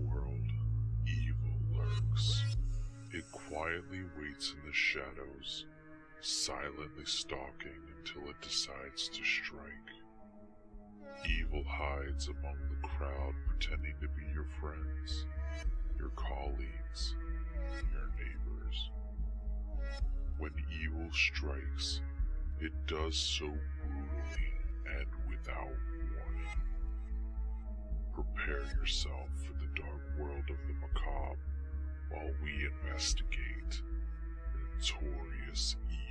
world, evil lurks. It quietly waits in the shadows, silently stalking until it decides to strike. Evil hides among the crowd, pretending to be your friends, your colleagues, your neighbors. When evil strikes, it does so brutally and without warning. Prepare yourself for the dark world of the macabre while we investigate Notorious Evil.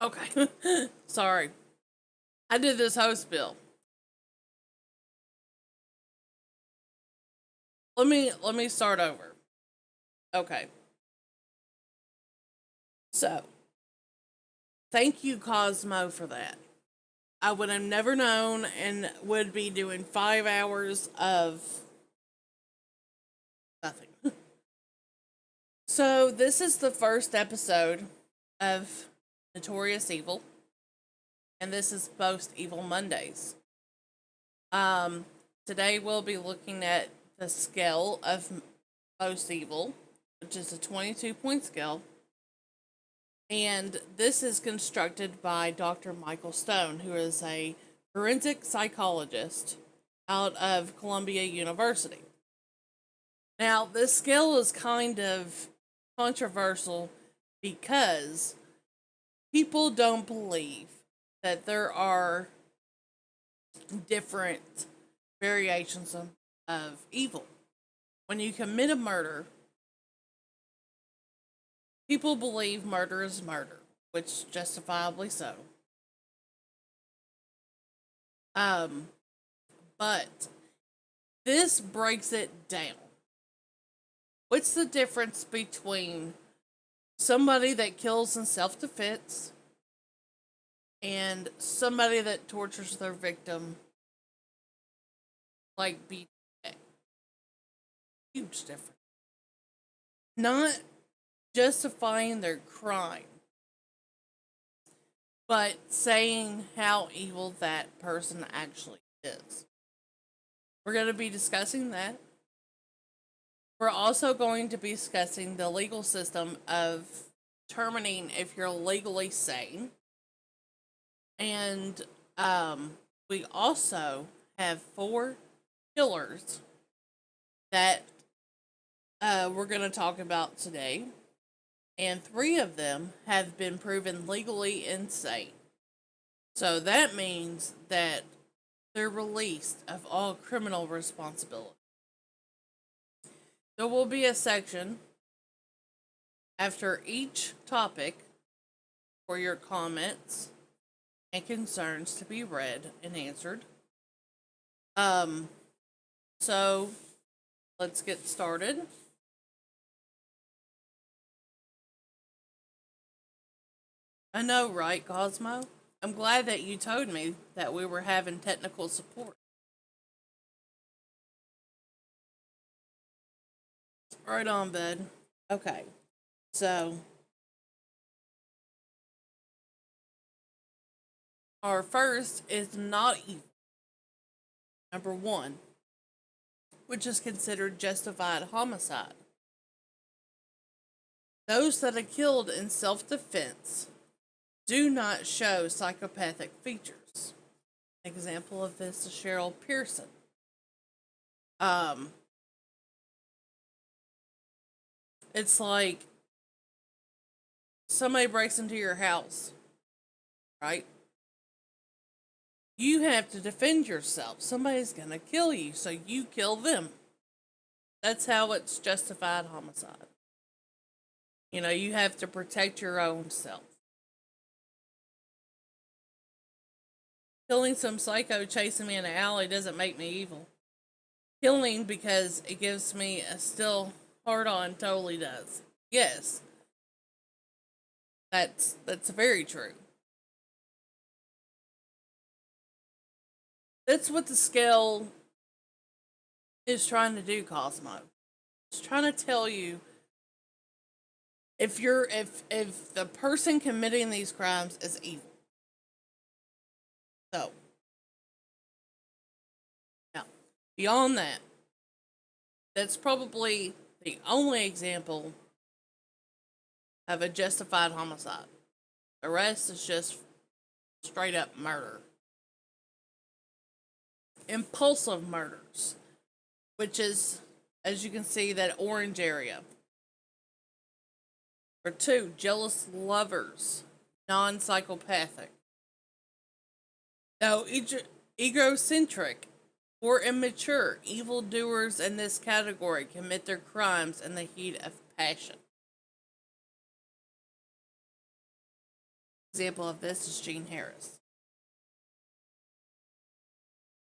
Okay. Sorry. I did this host bill. Let me start over. Okay. So, thank you Cosmo for that. I would have never known and would be doing 5 hours of nothing. So, this is the first episode of Notorious Evil, and this is Post Evil Mondays. Um, Today we'll be looking at the scale of most evil, which is a 22-point scale. And this is constructed by Dr. Michael Stone, who is a forensic psychologist out of Columbia University. Now, this scale is kind of controversial because people don't believe that there are different variations of evil. When you commit a murder, people believe murder is murder, which justifiably so. But this breaks it down. What's the difference between somebody that kills in self defense and somebody that tortures their victim like BJ? huge difference. Not justifying their crime, but saying how evil that person actually is. We're going to be discussing that. We're also going to be discussing the legal system of determining if you're legally sane. And we also have 4 killers that we're going to talk about today. And 3 of them have been proven legally insane. So that means that they're released of all criminal responsibility. There will be a section after each topic for your comments and concerns to be read and answered. So let's get started. I know, right, Cosmo? I'm glad that you told me that we were having technical support. Right on, bud. Okay, so our first is not evil. Number 1, which is considered justified homicide. Those that are killed in self defense do not show psychopathic features. An example of this is Cheryl Pearson. It's like somebody breaks into your house, right? You have to defend yourself. Somebody's going to kill you, so you kill them. That's how it's justified homicide. You know, you have to protect your own self. Killing some psycho chasing me in an alley doesn't make me evil. Killing because it gives me a still hard on totally does. Yes. That's very true. That's what the scale is trying to do, Cosmo. It's trying to tell you if the person committing these crimes is evil. So now, beyond that, that's probably the only example of a justified homicide. The rest is just straight up murder. Impulsive murders, which is, as you can see, that orange area. Or 2, jealous lovers, non-psychopathic. Now, egocentric or immature evildoers in this category commit their crimes in the heat of passion. Example of this is Gene Harris.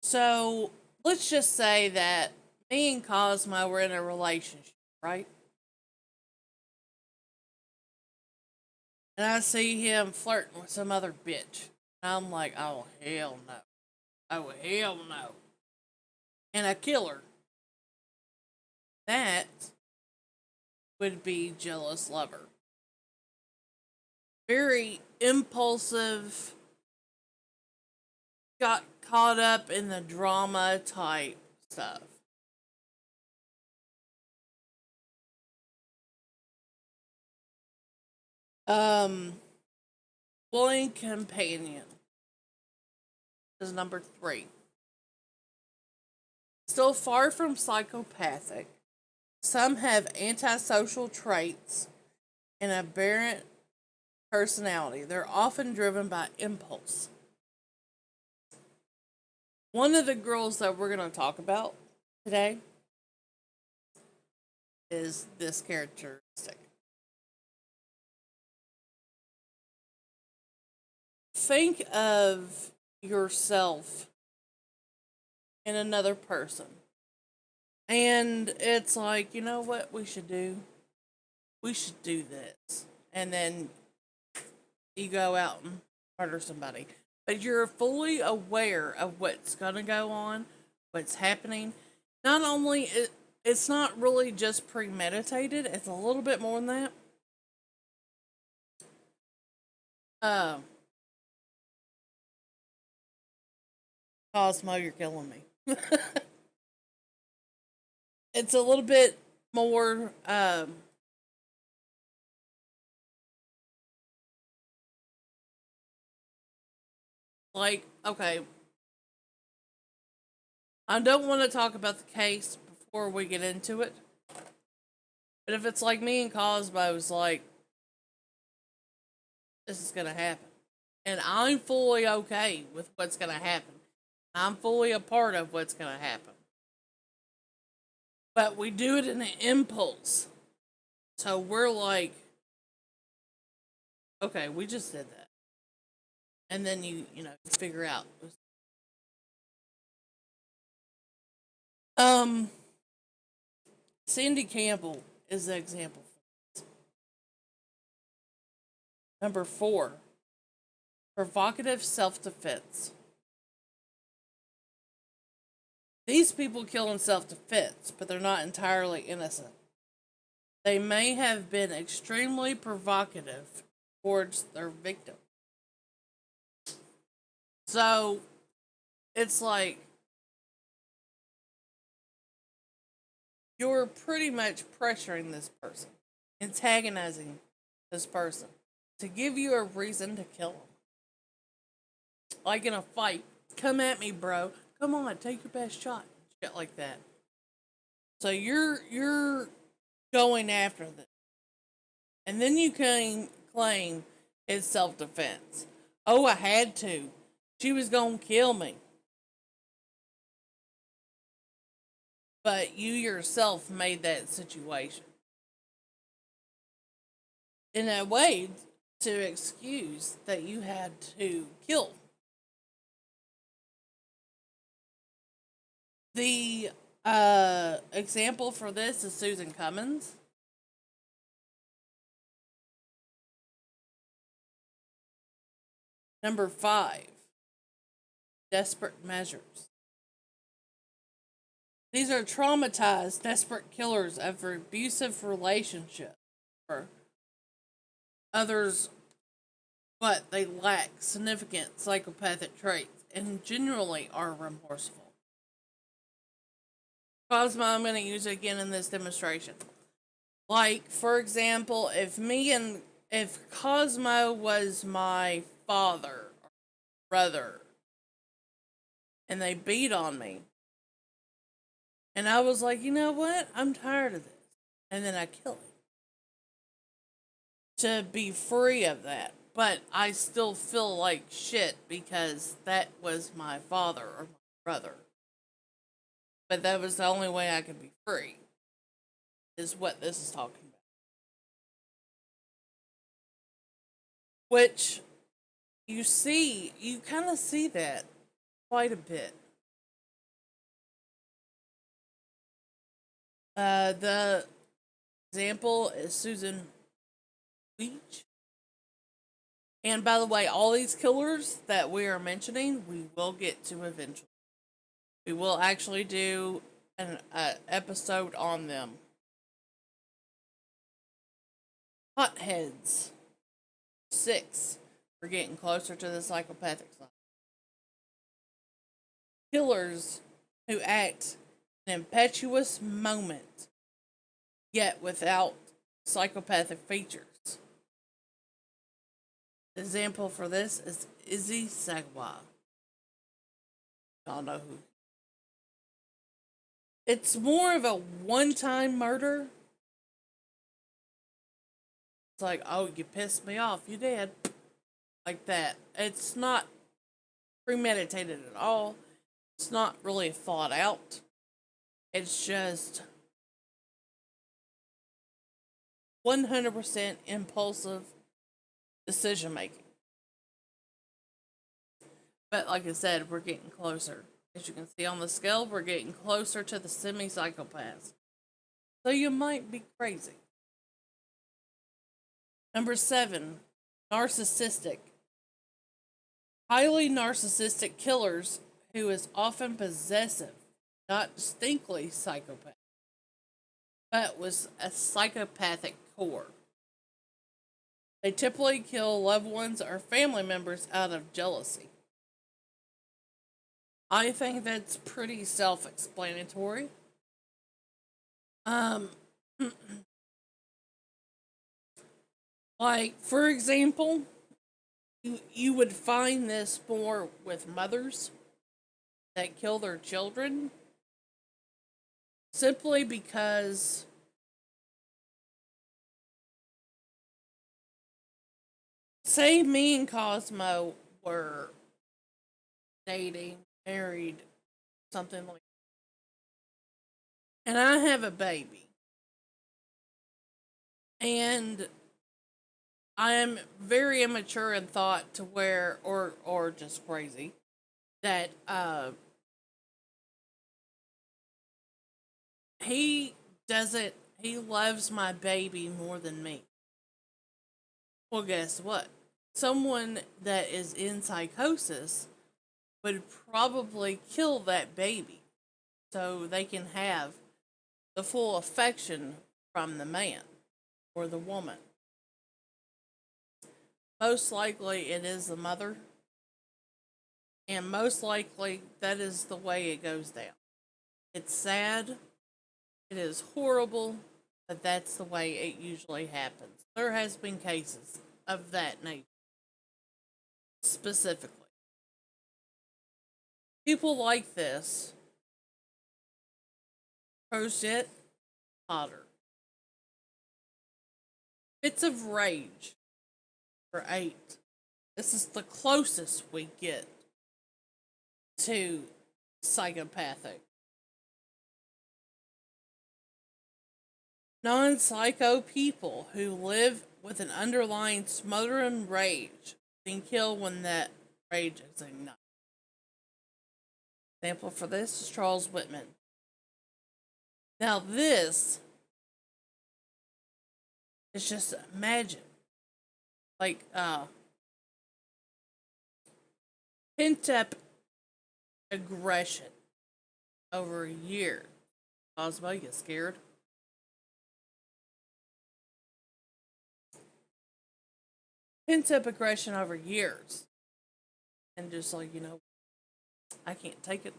So, let's just say that me and Cosmo were in a relationship, right? And I see him flirting with some other bitch. And I'm like, oh, hell no. Oh, hell no. And I kill her. That would be jealous lover. Very impulsive, got caught up in the drama type stuff. Willing companion is number 3. Still far from psychopathic, some have antisocial traits and aberrant personality. They're often driven by impulse. One of the girls that we're going to talk about today is this characteristic. Think of yourself in another person. And it's like, you know what we should do? We should do this. And then you go out and murder somebody. But you're fully aware of what's going to go on, what's happening. Not only it's not really just premeditated. It's a little bit more than that. Uh, Cosmo, you're killing me. It's a little bit more. Like, okay, I don't want to talk about the case before we get into it. But if it's like me and Cosmo's, like, this is going to happen. And I'm fully okay with what's going to happen. I'm fully a part of what's going to happen. But we do it in an impulse. So we're like, okay, we just did that. And then you figure out. Um, Sandy Campbell is the example. Number 4, provocative self defense. These people kill in self defense, but they're not entirely innocent. They may have been extremely provocative towards their victim. So it's like you're pretty much pressuring this person, antagonizing this person to give you a reason to kill them. Like in a fight, come at me, bro. Come on, take your best shot. Shit like that. So you're going after them. And then you can claim it's self defense. Oh, I had to. She was gonna kill me. But you yourself made that situation. In a way, to excuse that you had to kill. The example for this is Susan Cummins. Number 5, desperate measures. These are traumatized, desperate killers of abusive relationships or others, but they lack significant psychopathic traits and generally are remorseful. Cosmo, I'm going to use it again in this demonstration. Like, for example, if Cosmo was my father or brother and they beat on me, and I was like, you know what? I'm tired of this. And then I kill him to be free of that. But I still feel like shit because that was my father or my brother. But that was the only way I could be free, is what this is talking about. Which you kind of see that quite a bit. The example is Susan Weech. And by the way, all these killers that we are mentioning, we will get to eventually. We will actually do an episode on them. Hotheads. 6. We're getting closer to the psychopathic side. Killers who act in an impetuous moment, yet without psychopathic features. The example for this is Izzy Sagwa. Y'all know who. It's more of a one-time murder. It's like, oh, you pissed me off. You did. Like that. It's not premeditated at all. It's not really thought out. It's just 100% impulsive decision making. But like I said, we're getting closer. As you can see on the scale, we're getting closer to the semi-psychopaths. So you might be crazy. Number 7, narcissistic. Highly narcissistic killers who is often possessive, not distinctly psychopath. but with a psychopathic core. They typically kill loved ones or family members out of jealousy. I think that's pretty self explanatory. Um, like, for example, you would find this more with mothers that kill their children simply because, say, me and Cosmo were dating, married, something like that, and I have a baby, and I am very immature in thought to where, or just crazy, that he doesn't, he loves my baby more than me. Well, guess what? Someone that is in psychosis would probably kill that baby so they can have the full affection from the man or the woman. Most likely it is the mother, and most likely that is the way it goes down. It's sad, it is horrible, but that's the way it usually happens. There has been cases of that nature specifically. People like this Crochet Potter. Fits of rage for 8. This is the closest we get to psychopathic. Non psycho people who live with an underlying smothering rage being killed when that rage is ignited. Example for this is Charles Whitman. Now, this is just imagine, like, pent up aggression over a year. Cosmo, you get scared. Pent up aggression over years. And just like, I can't take it.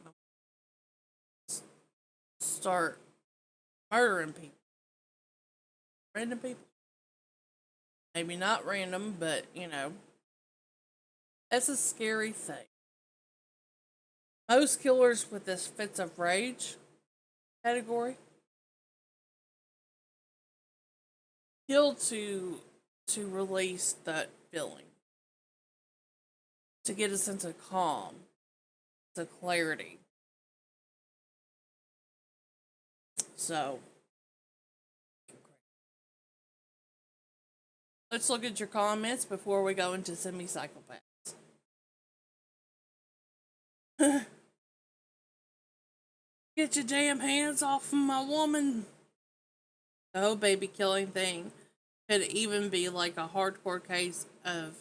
Start murdering people. Random people. Maybe not random, but, that's a scary thing. Most killers with this fits of rage category kill to release that feeling, to get a sense of calm, to clarity. So let's look at your comments before we go into semi-psychopaths. Get your damn hands off of my woman. The whole baby killing thing could even be like a hardcore case of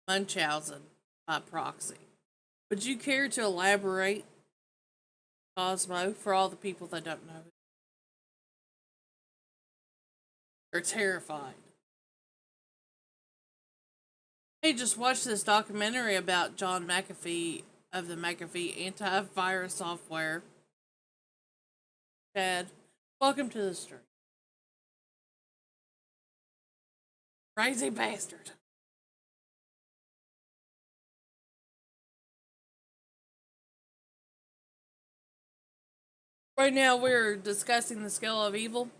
Munchausen by proxy. Would you care to elaborate, Cosmo, for all the people that don't know? They're terrified. Hey, just watched this documentary about John McAfee of the McAfee antivirus software. Chad, welcome to the stream. Crazy bastard. Right now, we're discussing the scale of evil,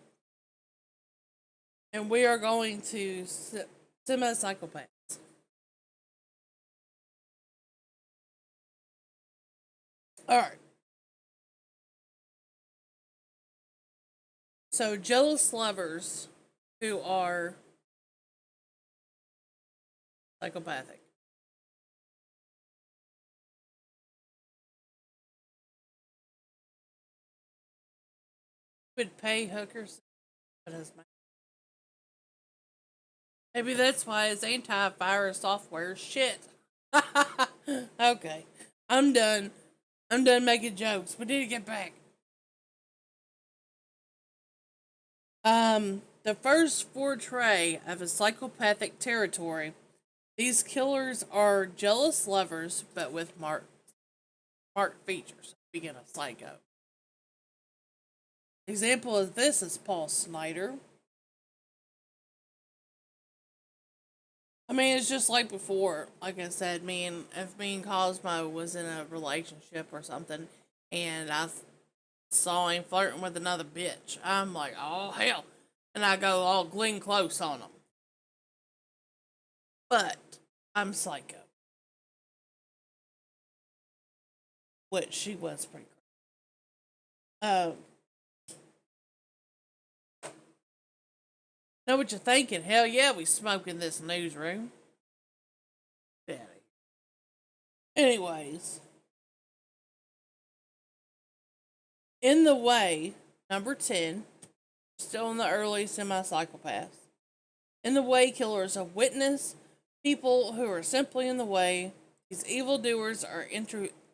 and we are going to semi-psychopaths. Alright. So, jealous lovers who are psychopathic. Would pay hookers, but maybe that's why his antivirus software is shit. Okay, I'm done. I'm done making jokes. We need to get back. The first portray of a psychopathic territory. These killers are jealous lovers, but with marked features. Speaking of psycho. Example of this is Paul Snyder. I mean, it's just like before. Like I said, if me and Cosmo was in a relationship or something, and I saw him flirting with another bitch, I'm like, oh hell, and I go all Glenn Close on him. But I'm psycho, which she was pretty. Uh, know what you're thinking? Hell yeah, we smoke in this newsroom. Betty. Anyways, in the way, number 10, still in the early semi psychopaths. In the way, killers of witness, people who are simply in the way. These evildoers are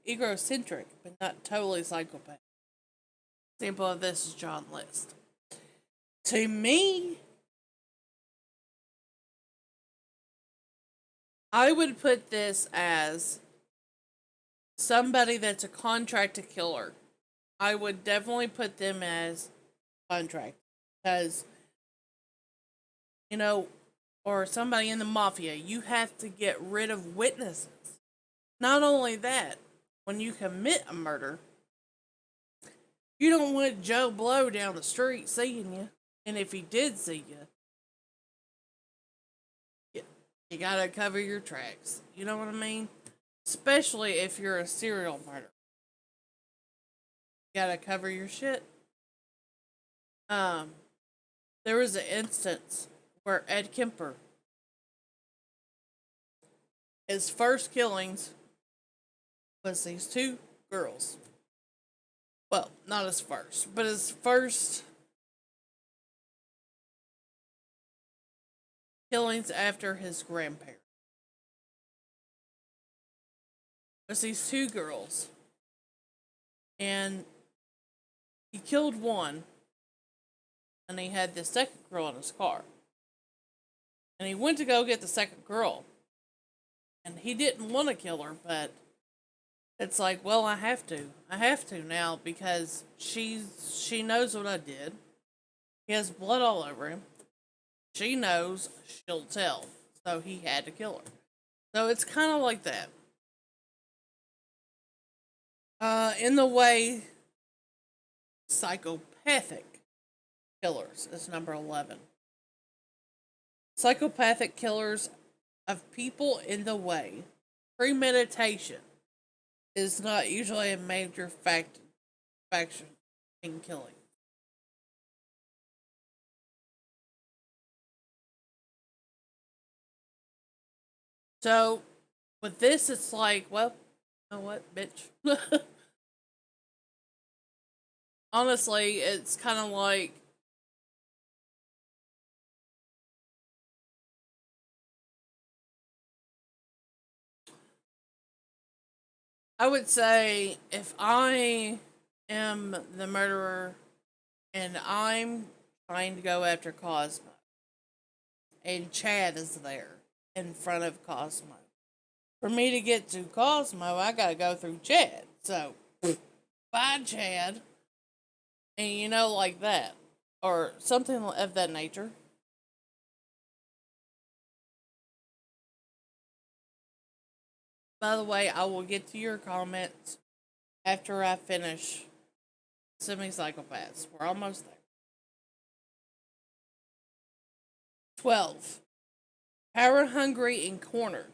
egocentric, but not totally psychopath. Example of this is John List. To me, I would put this as somebody that's a contracted killer. I would definitely put them as contract because, you know, or somebody in the mafia, you have to get rid of witnesses. Not only that, when you commit a murder, you don't want Joe Blow down the street seeing you. And if he did see you gotta cover your tracks. You know what I mean? Especially if you're a serial murderer. You gotta cover your shit. There was an instance where Ed Kemper, his first killings was these two girls. Well, not his first, but his first killings after his grandparents was these two girls. And he killed one, and he had the second girl in his car. And he went to go get the second girl. And he didn't want to kill her, but it's like, well, I have to. I have to now because she knows what I did. He has blood all over him. She knows, she'll tell. So he had to kill her. So it's kind of like that. In the way, psychopathic killers is number 11. Psychopathic killers of people in the way. Premeditation is not usually a major faction in killing. So, with this, it's like, well, you know what, bitch? Honestly, it's kind of like I would say if I am the murderer and I'm trying to go after Cosmo, and Chad is there in front of Cosmo. For me to get to Cosmo, I gotta go through Chad. So, bye, Chad. And like that. Or something of that nature. By the way, I will get to your comments after I finish Semi Psychopaths. We're almost there. 12. Power hungry and cornered.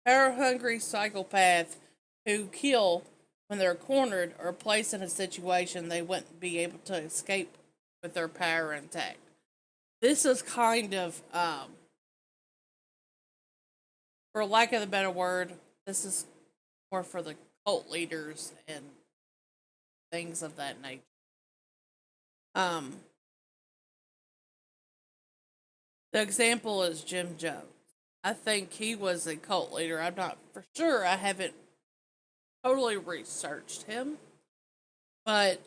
Power hungry psychopath who kill when they're cornered or placed in a situation they wouldn't be able to escape with their power intact. This is kind of, for lack of a better word, this is more for the cult leaders and things of that nature. Um, the example is Jim Jones. I think he was a cult leader. I'm not for sure. I haven't totally researched him, but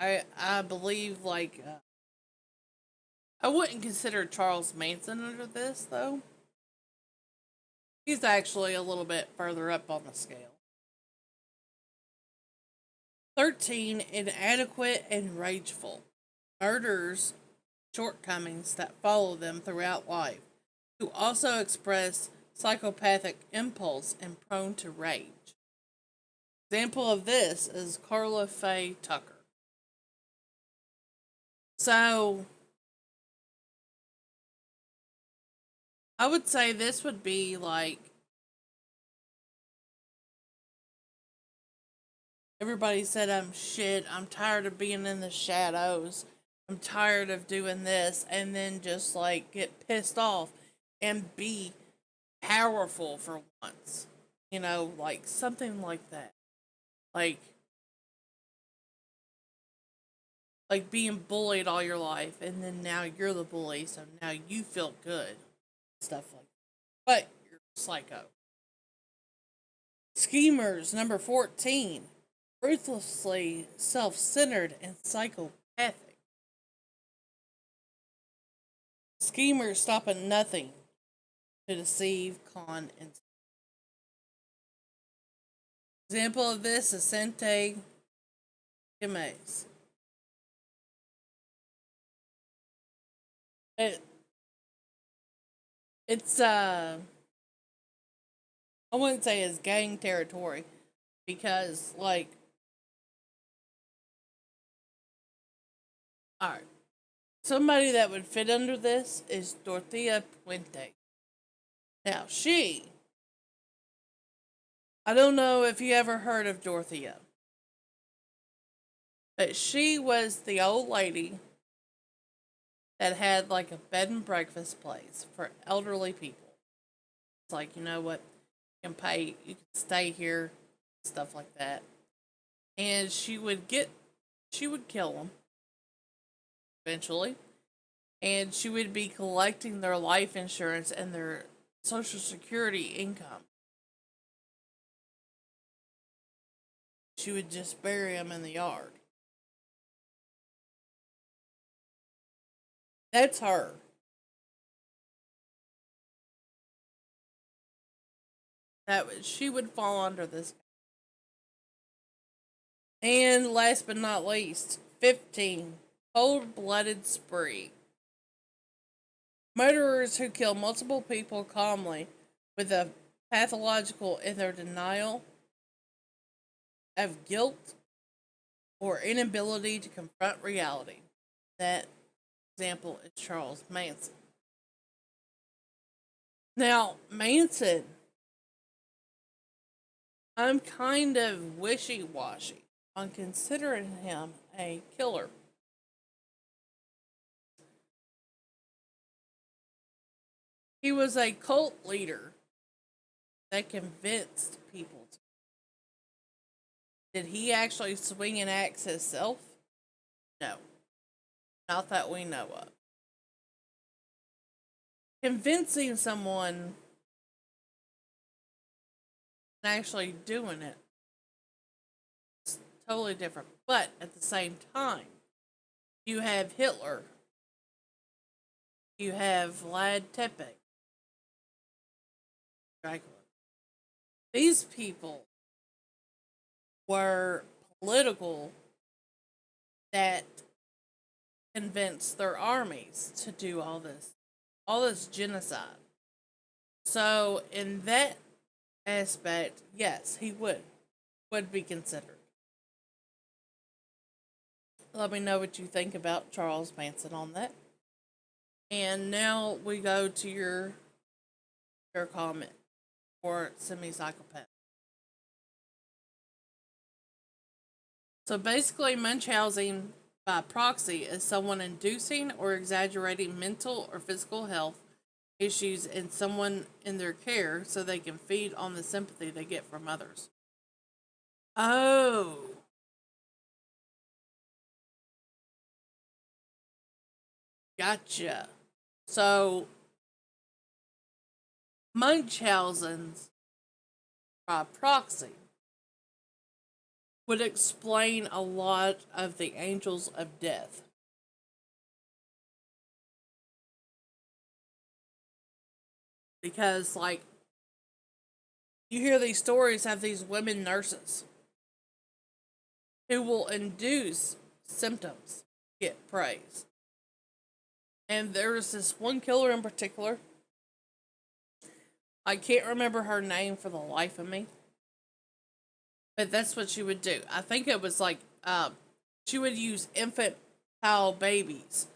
I believe I wouldn't consider Charles Manson under this though. He's actually a little bit further up on the scale. 13, inadequate and rageful. Murders shortcomings that follow them throughout life, who also express psychopathic impulse and prone to rage. Example of this is Carla Faye Tucker. So, I would say this would be like everybody said I'm shit, I'm tired of being in the shadows, I'm tired of doing this, and then just like get pissed off and be powerful for once. You know, like something like that. Like like being bullied all your life and then now you're the bully, so now you feel good. Stuff like that. But you're psycho. Schemers, number 14. Ruthlessly self centered and psychopathic. Schemers stop at nothing to deceive, con, and example of this is Sente Jimenez. It it's I wouldn't say it's gang territory because like alright. Somebody that would fit under this is Dorothea Puente. Now I don't know if you ever heard of Dorothea, but she was the old lady that had like a bed and breakfast place for elderly people. It's like, you know what, you can pay, you can stay here, stuff like that. And she would kill them eventually, and she would be collecting their life insurance and their social security income. She would just bury them in the yard. That's her. She would fall under this. And last but not least, 15. Cold blooded spree. Murderers who kill multiple people calmly with a pathological in their denial of guilt or inability to confront reality. That example is Charles Manson. Now, Manson, I'm kind of wishy washy on considering him a killer. He was a cult leader that convinced people. Did he actually swing an axe himself? No, not that we know of. Convincing someone and actually doing it is totally different. But at the same time, you have Hitler, you have Vlad Tepes, Dracula. These people were political that convinced their armies to do all this genocide. So in that aspect, yes, he would be considered. Let me know what you think about Charles Manson on that. And now we go to your comment for semi-psychopath. So basically, Munchausen by proxy is someone inducing or exaggerating mental or physical health issues in someone in their care so they can feed on the sympathy they get from others. Oh. Gotcha. So, Munchausen's by proxy would explain a lot of the angels of death. Because, like, you hear these stories of these women nurses who will induce symptoms, get praise. And there's this one killer in particular. I can't remember her name for the life of me. But that's what she would do. I think it was like she would use infantile babies,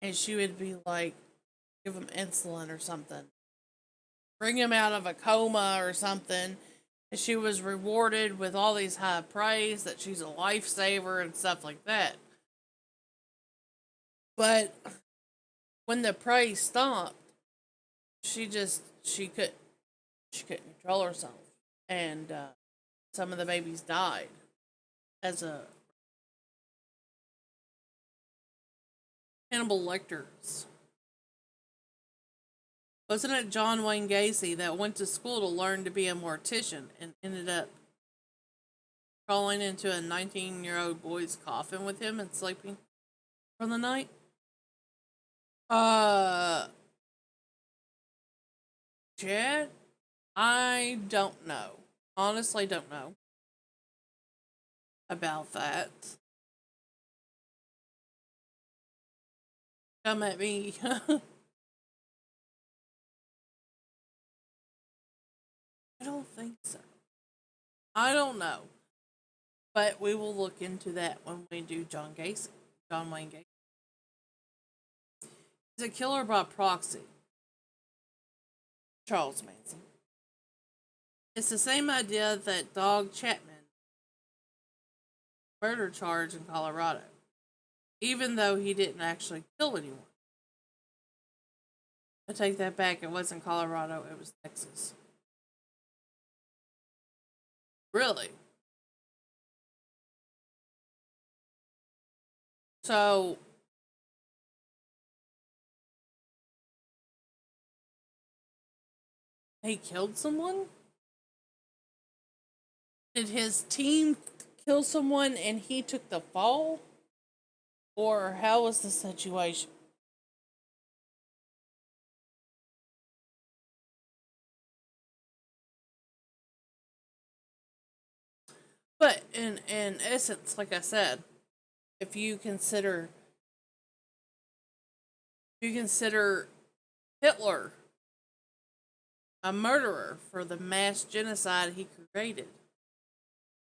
and she would be like, give them insulin or something, bring them out of a coma or something. And she was rewarded with all these high praise that she's a lifesaver and stuff like that. But when the praise stopped, she couldn't control herself, and some of the babies died as a Hannibal Lecter's. Wasn't it John Wayne Gacy that went to school to learn to be a mortician and ended up crawling into a 19-year-old boy's coffin with him and sleeping for the night? Uh, Chad? I don't know. Honestly, don't know about that. Come at me. I don't think so. I don't know. But we will look into that when we do John Wayne Gacy. He's a killer by proxy. Charles Manson. It's the same idea that Dog Chapman murder charge in Colorado, even though he didn't actually kill anyone. I take that back. It wasn't Colorado. It was Texas. Really? So he killed someone? Did his team kill someone and he took the fall? Or how was the situation? But in essence, like I said, if you consider Hitler a murderer for the mass genocide he created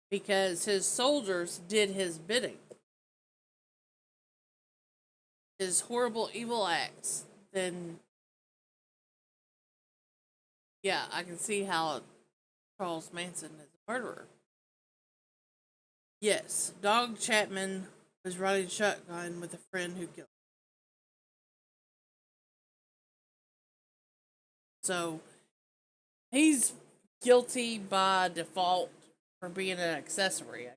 because his soldiers did his bidding, his horrible evil acts, then yeah, I can see how Charles Manson is a murderer. Yes, Dog Chapman was riding shotgun with a friend who killed him. So he's guilty by default for being an accessory.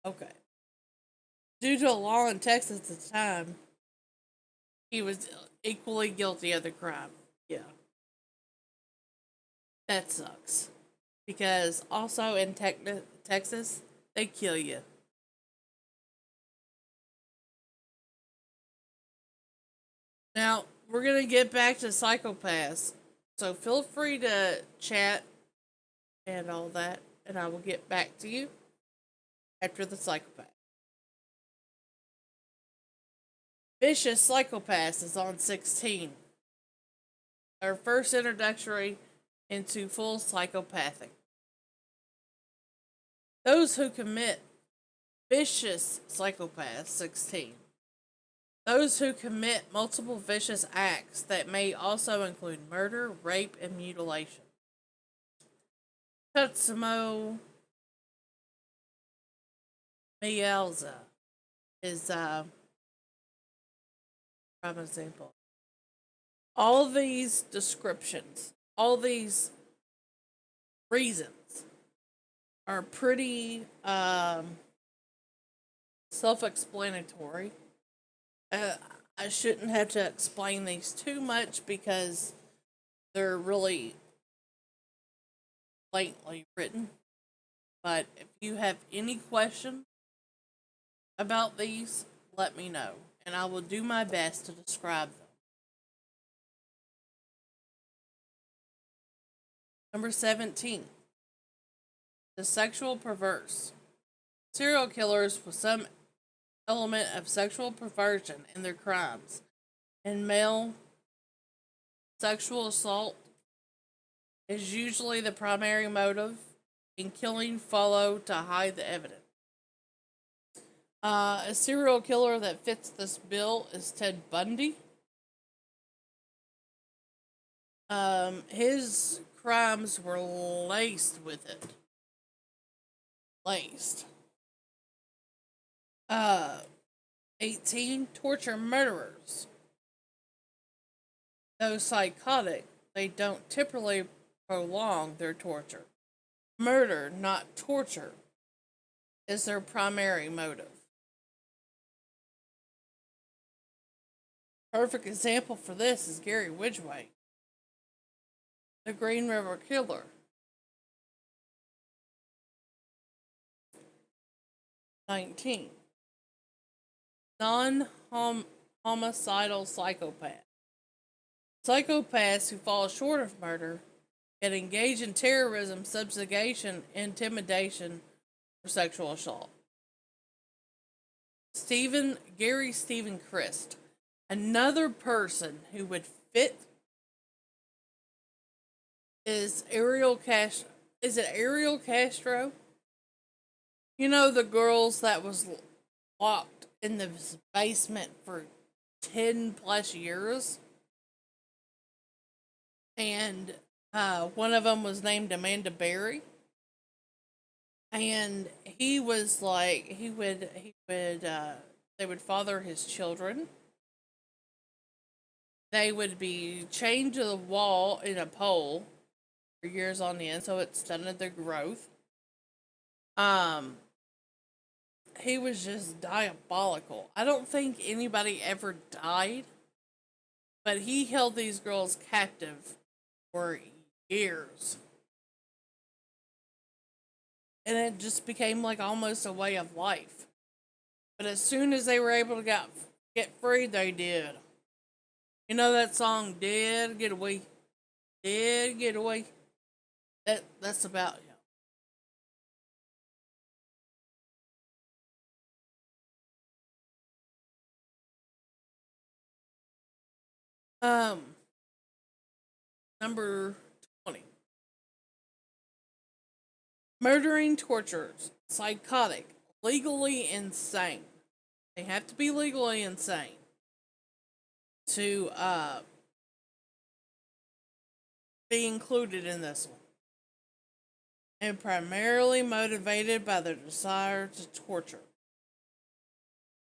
Okay. Due to a law in Texas at the time, he was equally guilty of the crime. Yeah. That sucks. Because also in Texas, they kill you. Now, we're going to get back to psychopaths. So feel free to chat and all that, and I will get back to you after the psychopath. Vicious Psychopaths is on 16. Our first introductory into full psychopathic. Those who commit vicious psychopaths, 16. Those who commit multiple vicious acts that may also include murder, rape, and mutilation. Tetsumo Miyaza is prime example. All these descriptions, all these reasons are pretty self explanatory. I shouldn't have to explain these too much because they're really blatantly written. But if you have any questions about these, let me know, and I will do my best to describe them. Number 17. The sexual perverse. Serial killers with some element of sexual perversion in their crimes, and male sexual assault is usually the primary motive, and killing follow to hide the evidence. A serial killer that fits this bill is Ted Bundy. His crimes were laced with it. Laced. 18. Torture murderers. Though psychotic, they don't typically prolong their torture. Murder, not torture, is their primary motive. Perfect example for this is Gary Ridgway, the Green River Killer. 19. Non-homicidal psychopath. Psychopaths who fall short of murder and engage in terrorism, subjugation, intimidation, or sexual assault. Gary Stephen Christ. Another person who would fit is Ariel Castro. Is it Ariel Castro? You know, the girls that was locked in the basement for 10 plus years? And one of them was named Amanda Berry. And he was like, they would father his children. They would be chained to the wall in a pole for years on end, so it stunted their growth. He was just diabolical. I don't think anybody ever died, but he held these girls captive for years. And it just became like almost a way of life. But as soon as they were able to get free, they did. You know that song, Dead Get Away? Dead Get Away? That's about him. Number 20. Murdering torturers. Psychotic. Legally insane. They have to be legally insane to be included in this one. And primarily motivated by their desire to torture.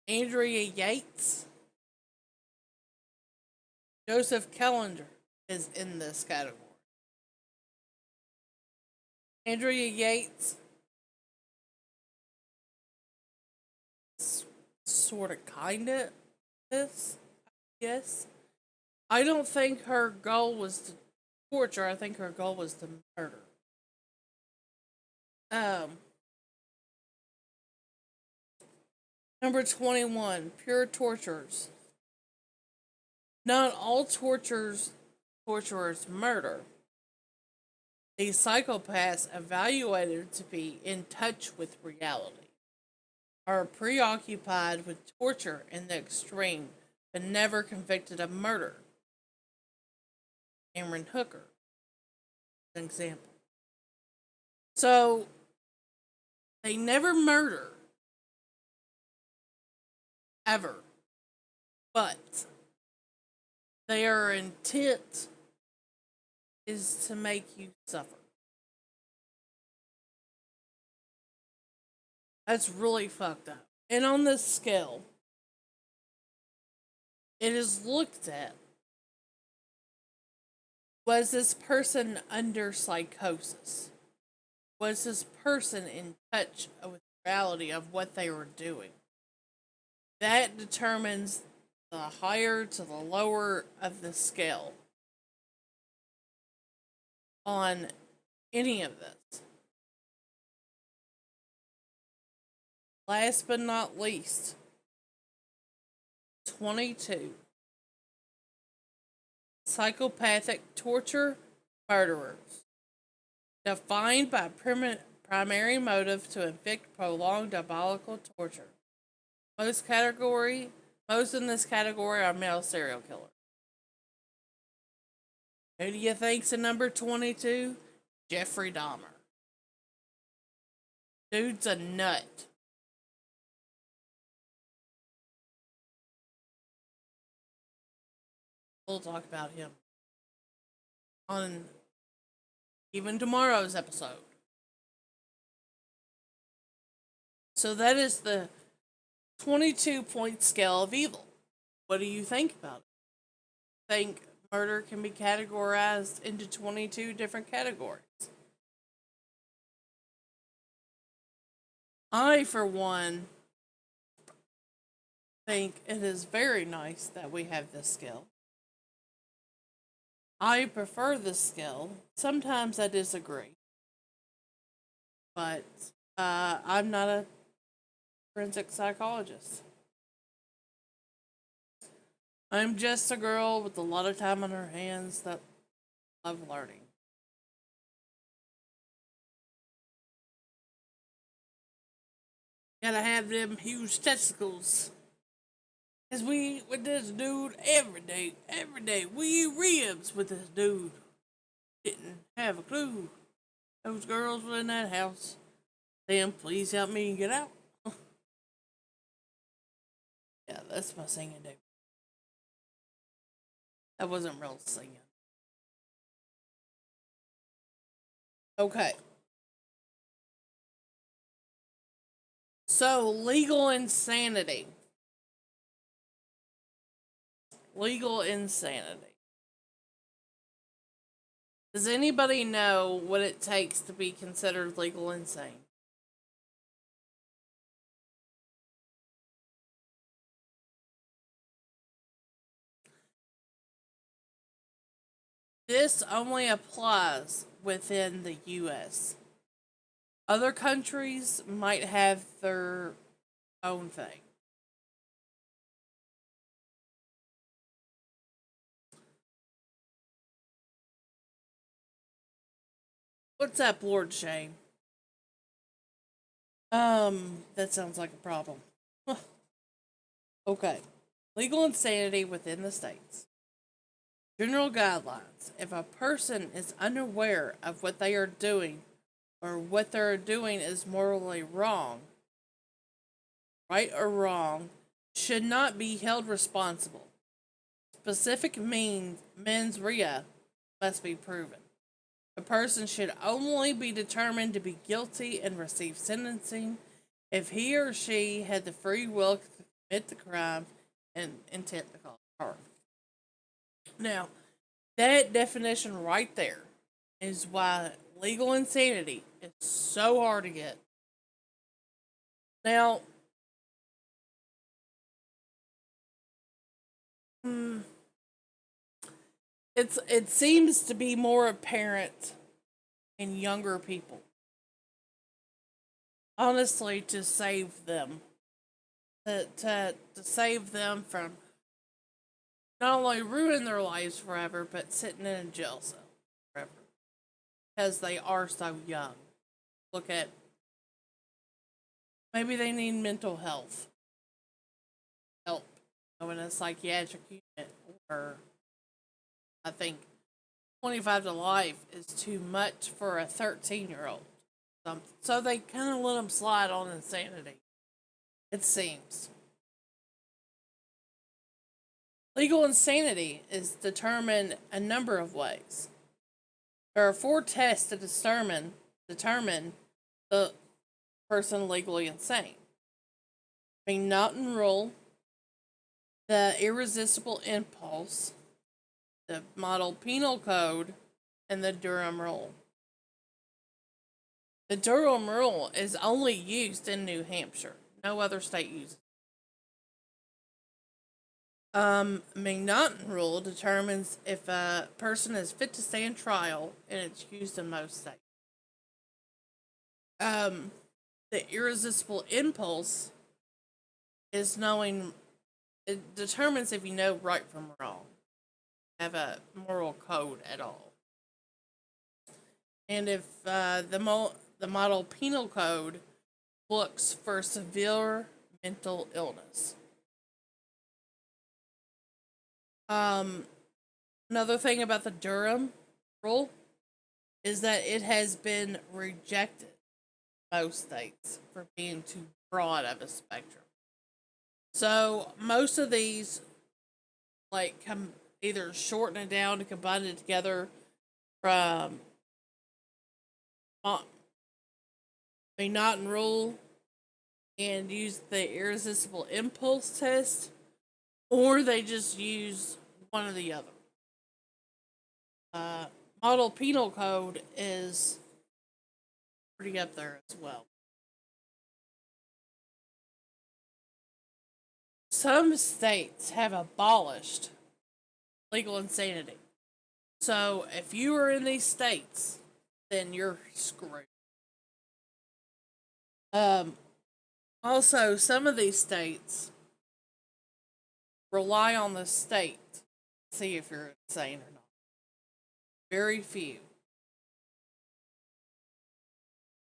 Andrea Yates. Joseph Kellinger is in this category. Andrea Yates, sort of, kind of, this, yes. I don't think her goal was to torture. I think her goal was to murder. Number 21, pure torturers. Not all torturers murder. These psychopaths, evaluated to be in touch with reality, are preoccupied with torture in the extreme, but never convicted of murder. Cameron Hooker, an example. So, they never murder, ever, but their intent is to make you suffer. That's really fucked up. And on this scale, it is looked at, was this person under psychosis? Was this person in touch with reality of what they were doing? That determines the higher to the lower of the scale on any of this. Last but not least, 22. Psychopathic torture murderers. Defined by primary motive to inflict prolonged diabolical torture. Most in this category are male serial killers. Who do you think's in number 22? Jeffrey Dahmer. Dude's a nut. We'll talk about him on even tomorrow's episode. So that is the 22-point scale of evil. What do you think about it? Think murder can be categorized into 22 different categories? I, for one, think it is very nice that we have this skill. I prefer this skill. Sometimes I disagree. But I'm not a forensic psychologist. I'm just a girl with a lot of time on her hands that love learning. Gotta have them huge testicles. Cause we eat with this dude every day, every day. We eat ribs with this dude. Didn't have a clue. Those girls were in that house. Then please help me get out. Yeah, that's my singing day. That wasn't real singing. Okay. So, legal insanity. Legal insanity. Does anybody know what it takes to be considered legal insane? This only applies within the US. Other countries might have their own thing. What's up, Lord Shane? That sounds like a problem. Okay. Legal insanity within the states. General guidelines. If a person is unaware of what they are doing or what they're doing is morally wrong, right or wrong, should not be held responsible. Specific mens rea must be proven. A person should only be determined to be guilty and receive sentencing if he or she had the free will to commit the crime and intent to cause harm. Now, that definition right there is why legal insanity is so hard to get. Now, it seems to be more apparent in younger people. Honestly, to save them, to save them from not only ruin their lives forever, but sitting in a jail cell forever because they are so young. Look at maybe they need mental health help, in a psychiatric unit, or I think 25 to life is too much for a 13-year-old. So they kind of let them slide on insanity. It seems. Legal insanity is determined a number of ways. There are 4 tests to determine the person legally insane. McNaughton rule, the irresistible impulse, the model penal code, and the Durham rule. The Durham rule is only used in New Hampshire. No other state uses it. McNaughton rule determines if a person is fit to stand trial, and it's used in most states. Um, the irresistible impulse is knowing, it determines if you know right from wrong, have a moral code at all. And if the model penal code looks for severe mental illness. Um, Another thing about the Durham rule is that it has been rejected in most states for being too broad of a spectrum. So most of these either shorten it down to combine it together from a not rule and use the irresistible impulse test, or they just use one or the other. Uh, Model penal code is pretty up there as well. Some states have abolished legal insanity. So if you are in these states, then you're screwed. Um, Also, some of these states rely on the state to see if you're insane or not. Very few.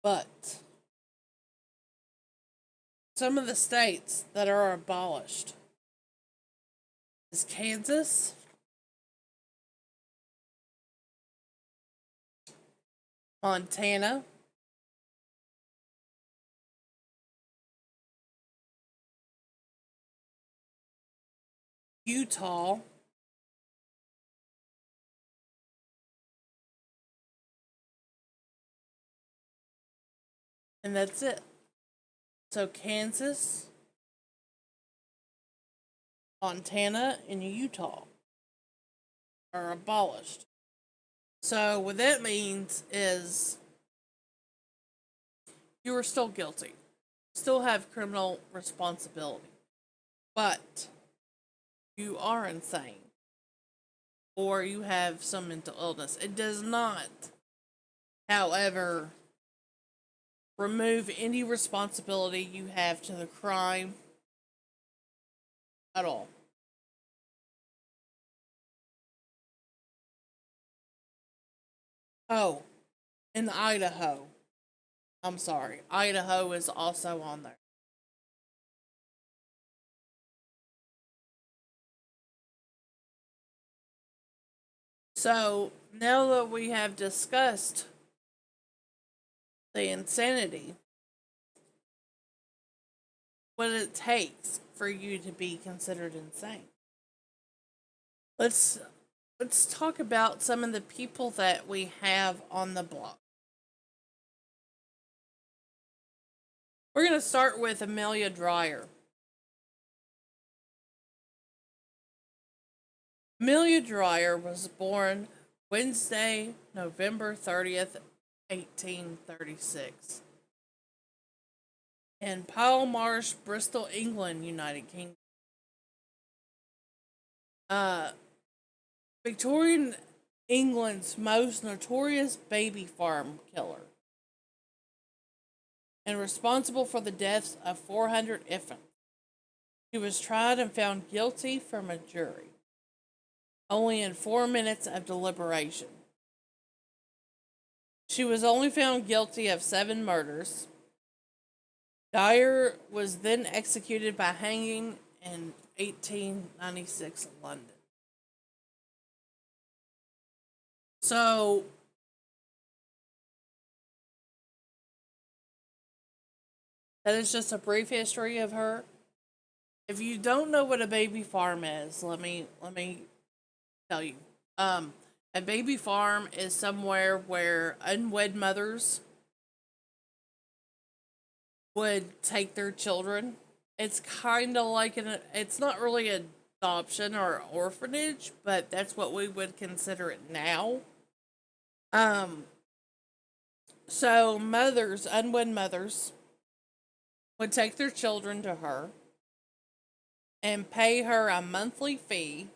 But some of the states that are abolished is Kansas, Montana, Utah, and that's it. So Kansas, Montana, and Utah are abolished. So what that means is you are still guilty, still have criminal responsibility, but you are insane or you have some mental illness. It does not, however, remove any responsibility you have to the crime at all. Oh, in Idaho. I'm sorry. Idaho is also on there. So now that we have discussed the insanity, what it takes for you to be considered insane. Let's let's talk about some of the people that we have on the block. We're going to start with Amelia Dreyer. Amelia Dreyer was born Wednesday, November 30th, 1836, in Pallmarsh, Bristol, England, United Kingdom. Uh, Victorian England's most notorious baby farm killer and responsible for the deaths of 400 infants. She was tried and found guilty from a jury, only in 4 minutes of deliberation. She was only found guilty of 7 murders. Dyer was then executed by hanging in 1896 London. So, that is just a brief history of her. If you don't know what a baby farm is, let me tell you. A baby farm is somewhere where unwed mothers would take their children. It's kind of like it's not really an adoption or orphanage, but that's what we would consider it now. Um, so mothers, unwed mothers, would take their children to her and pay her a monthly fee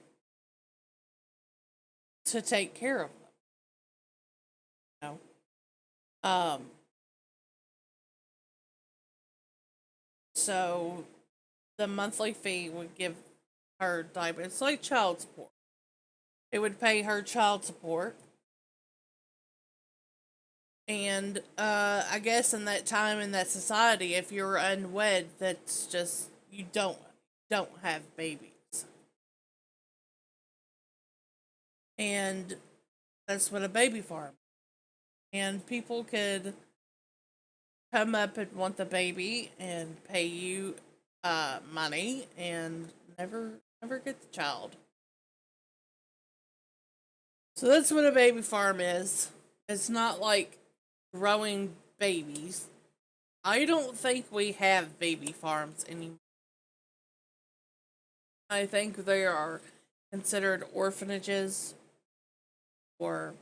to take care of them. You know? So the monthly fee would give her diaper. It's like child support. It would pay her child support. And I guess in that time in that society, if you're unwed, that's just you don't have babies. And that's what a baby farm. And people could come up and want the baby and pay you money and never get the child. So that's what a baby farm is. It's not like growing babies. I don't think we have baby farms anymore. I think they are considered orphanages or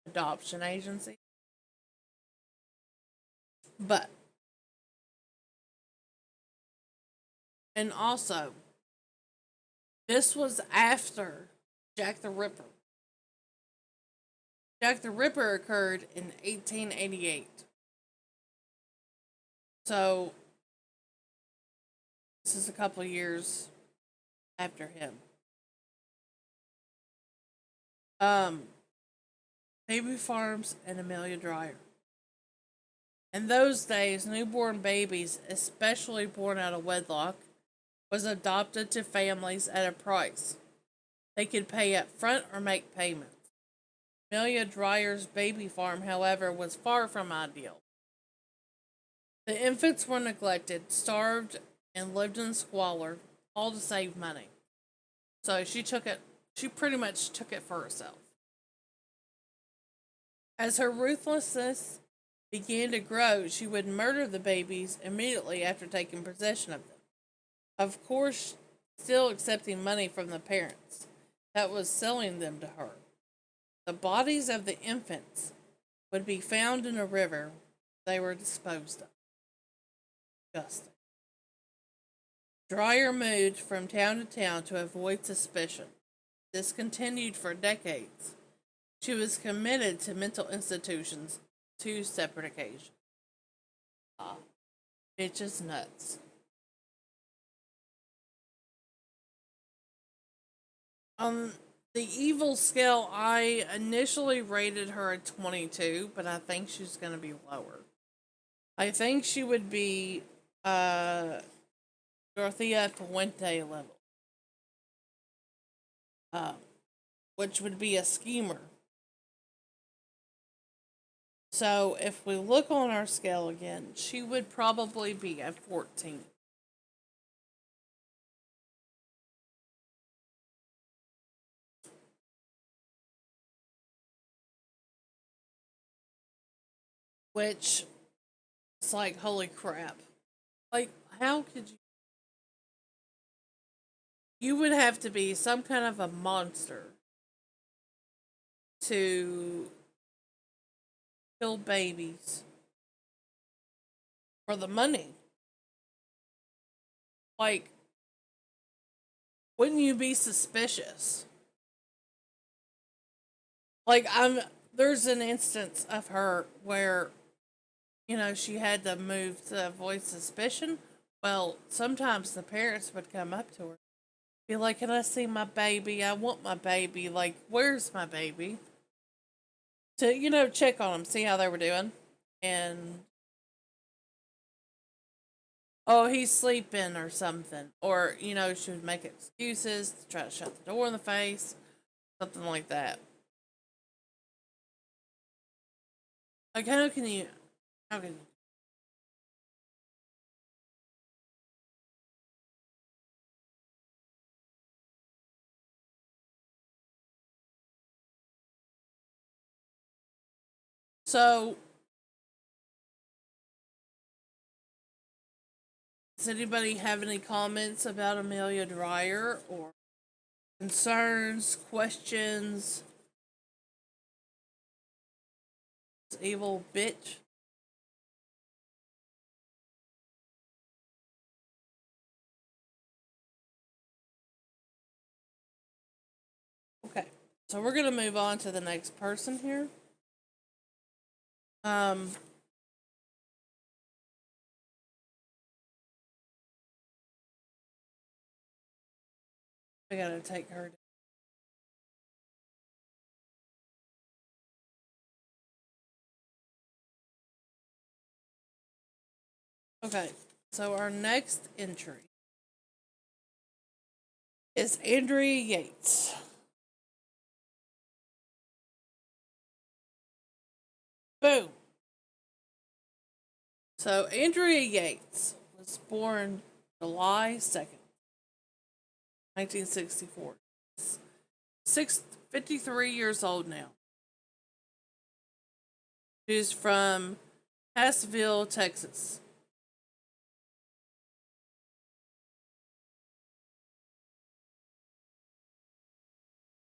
adoption agencies. But, and also, this was after Jack the Ripper. Jack the Ripper occurred in 1888. So, this is a couple of years after him. Um, Baby Farms and Amelia Dreyer. In those days, newborn babies, especially born out of wedlock, was adopted to families at a price. They could pay up front or make payments. Amelia Dryer's baby farm, however, was far from ideal. The infants were neglected, starved, and lived in squalor, all to save money. So she pretty much took it for herself. As her ruthlessness began to grow, she would murder the babies immediately after taking possession of them. Of course, still accepting money from the parents that was selling them to her. The bodies of the infants would be found in a river. They were disposed of. Disgusting. Dreyer moved from town to town to avoid suspicion. This continued for decades. She was committed to mental institutions 2 separate occasions. Ah, bitches nuts. On the evil scale, I initially rated her at 22, but I think she's going to be lower. I think she would be Dorothea Fuente level, uh, which would be a schemer. So if we look on our scale again, she would probably be at 14. Which it's like, holy crap. Like, how could you? You would have to be some kind of a monster to kill babies for the money. Like, wouldn't you be suspicious? Like, there's an instance of her where, she had to move to avoid suspicion. Well, sometimes the parents would come up to her, be like, "Can I see my baby? I want my baby. Like, where's my baby?" To, check on them, see how they were doing. And, oh, he's sleeping or something. Or, she would make excuses to try to shut the door in the face, something like that. Like, how can you? So, does anybody have any comments about Amelia Dreyer or concerns, questions? Evil bitch. Okay, so we're gonna move on to the next person here. Um, I gotta take her. Okay, so our next entry is Andrea Yates. Boom. So Andrea Yates was born July 2nd, 1964. 53 years old now. She's from Passville, Texas.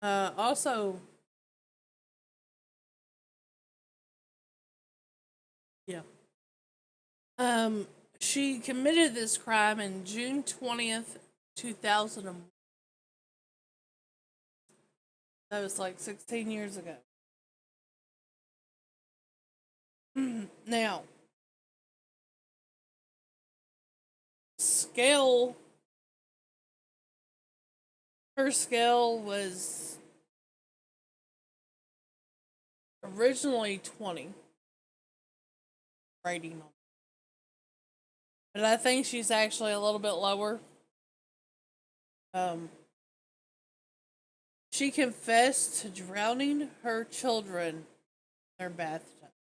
Also, yeah. She committed this crime in June 20th, 2001. That was like 16 years ago. Now, scale, her scale was originally 20 rating, but I think she's actually a little bit lower. Um, she confessed to drowning her children in their bathtub.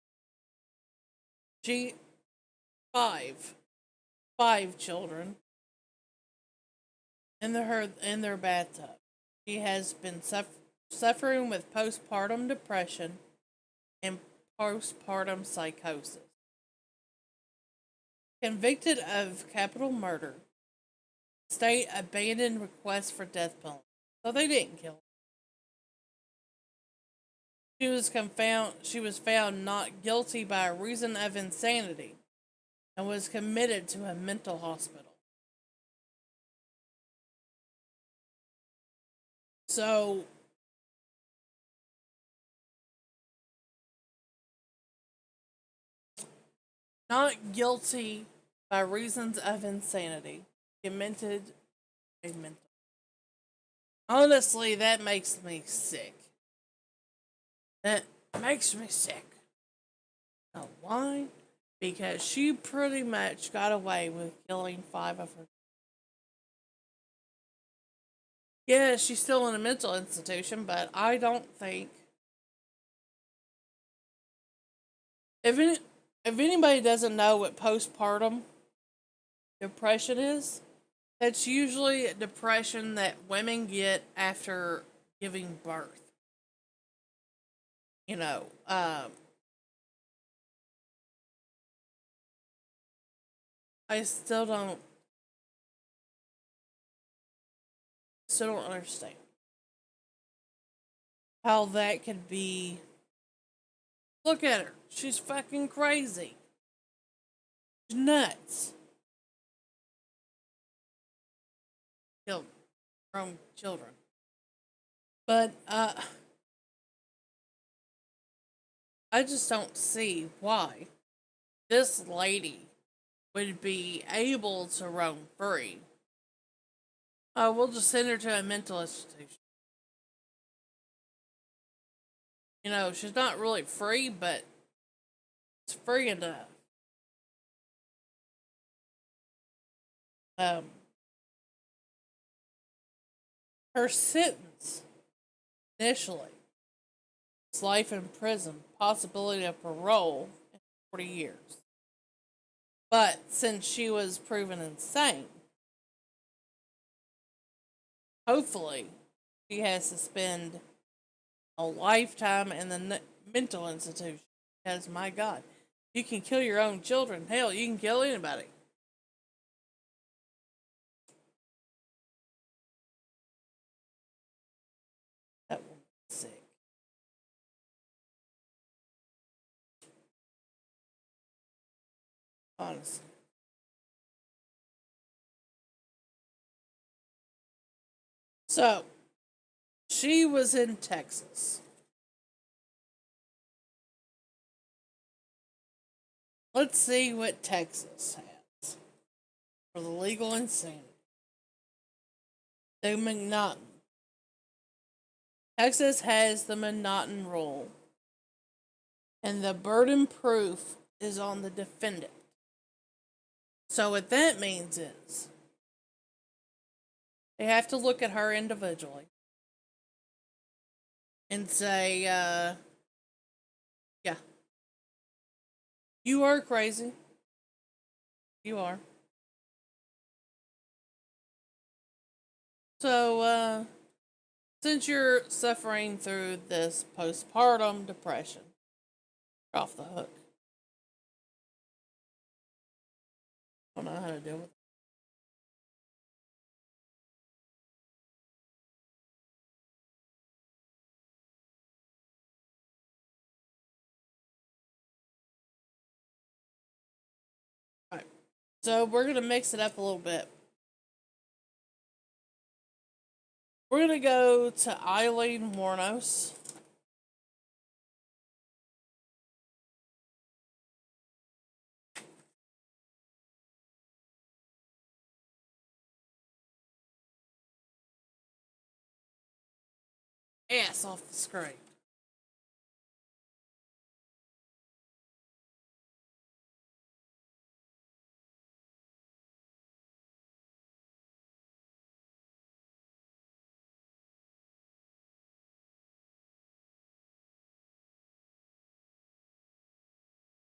She five, five children in their bathtub. She has been suffering with postpartum depression and postpartum psychosis. Convicted of capital murder, state abandoned request for death penalty. So they didn't kill her. She was found not guilty by reason of insanity and was committed to a mental hospital. So not guilty by reasons of insanity. Committed a mental. Honestly, that makes me sick. That makes me sick. Now, why? Because she pretty much got away with killing five of her. Yeah, she's still in a mental institution, but I don't think if any, if anybody doesn't know what postpartum depression is, that's usually a depression that women get after giving birth. You know, I still don't understand how that could be. Look at her, she's fucking crazy, she's nuts. Killed grown children, but I just don't see why this lady would be able to roam free. We'll just send her to a mental institution. You know, she's not really free, but it's free enough. Um, her sentence initially is life in prison, possibility of parole in 40 years. But since she was proven insane, hopefully she has to spend a lifetime in the mental institution. Because, my God, you can kill your own children. Hell, you can kill anybody. That woman's sick. Honestly. So, she was in Texas. Let's see what Texas has for the legal insanity. The McNaughton Texas has the monotony rule, and the burden proof is on the defendant. So, what that means is they have to look at her individually and say, yeah, you are crazy. You are. So, since you're suffering through this postpartum depression, you're off the hook. I don't know how to deal with it. All right. So, we're going to mix it up a little bit. We're going to go to Eileen Warnos. Ass off the screen.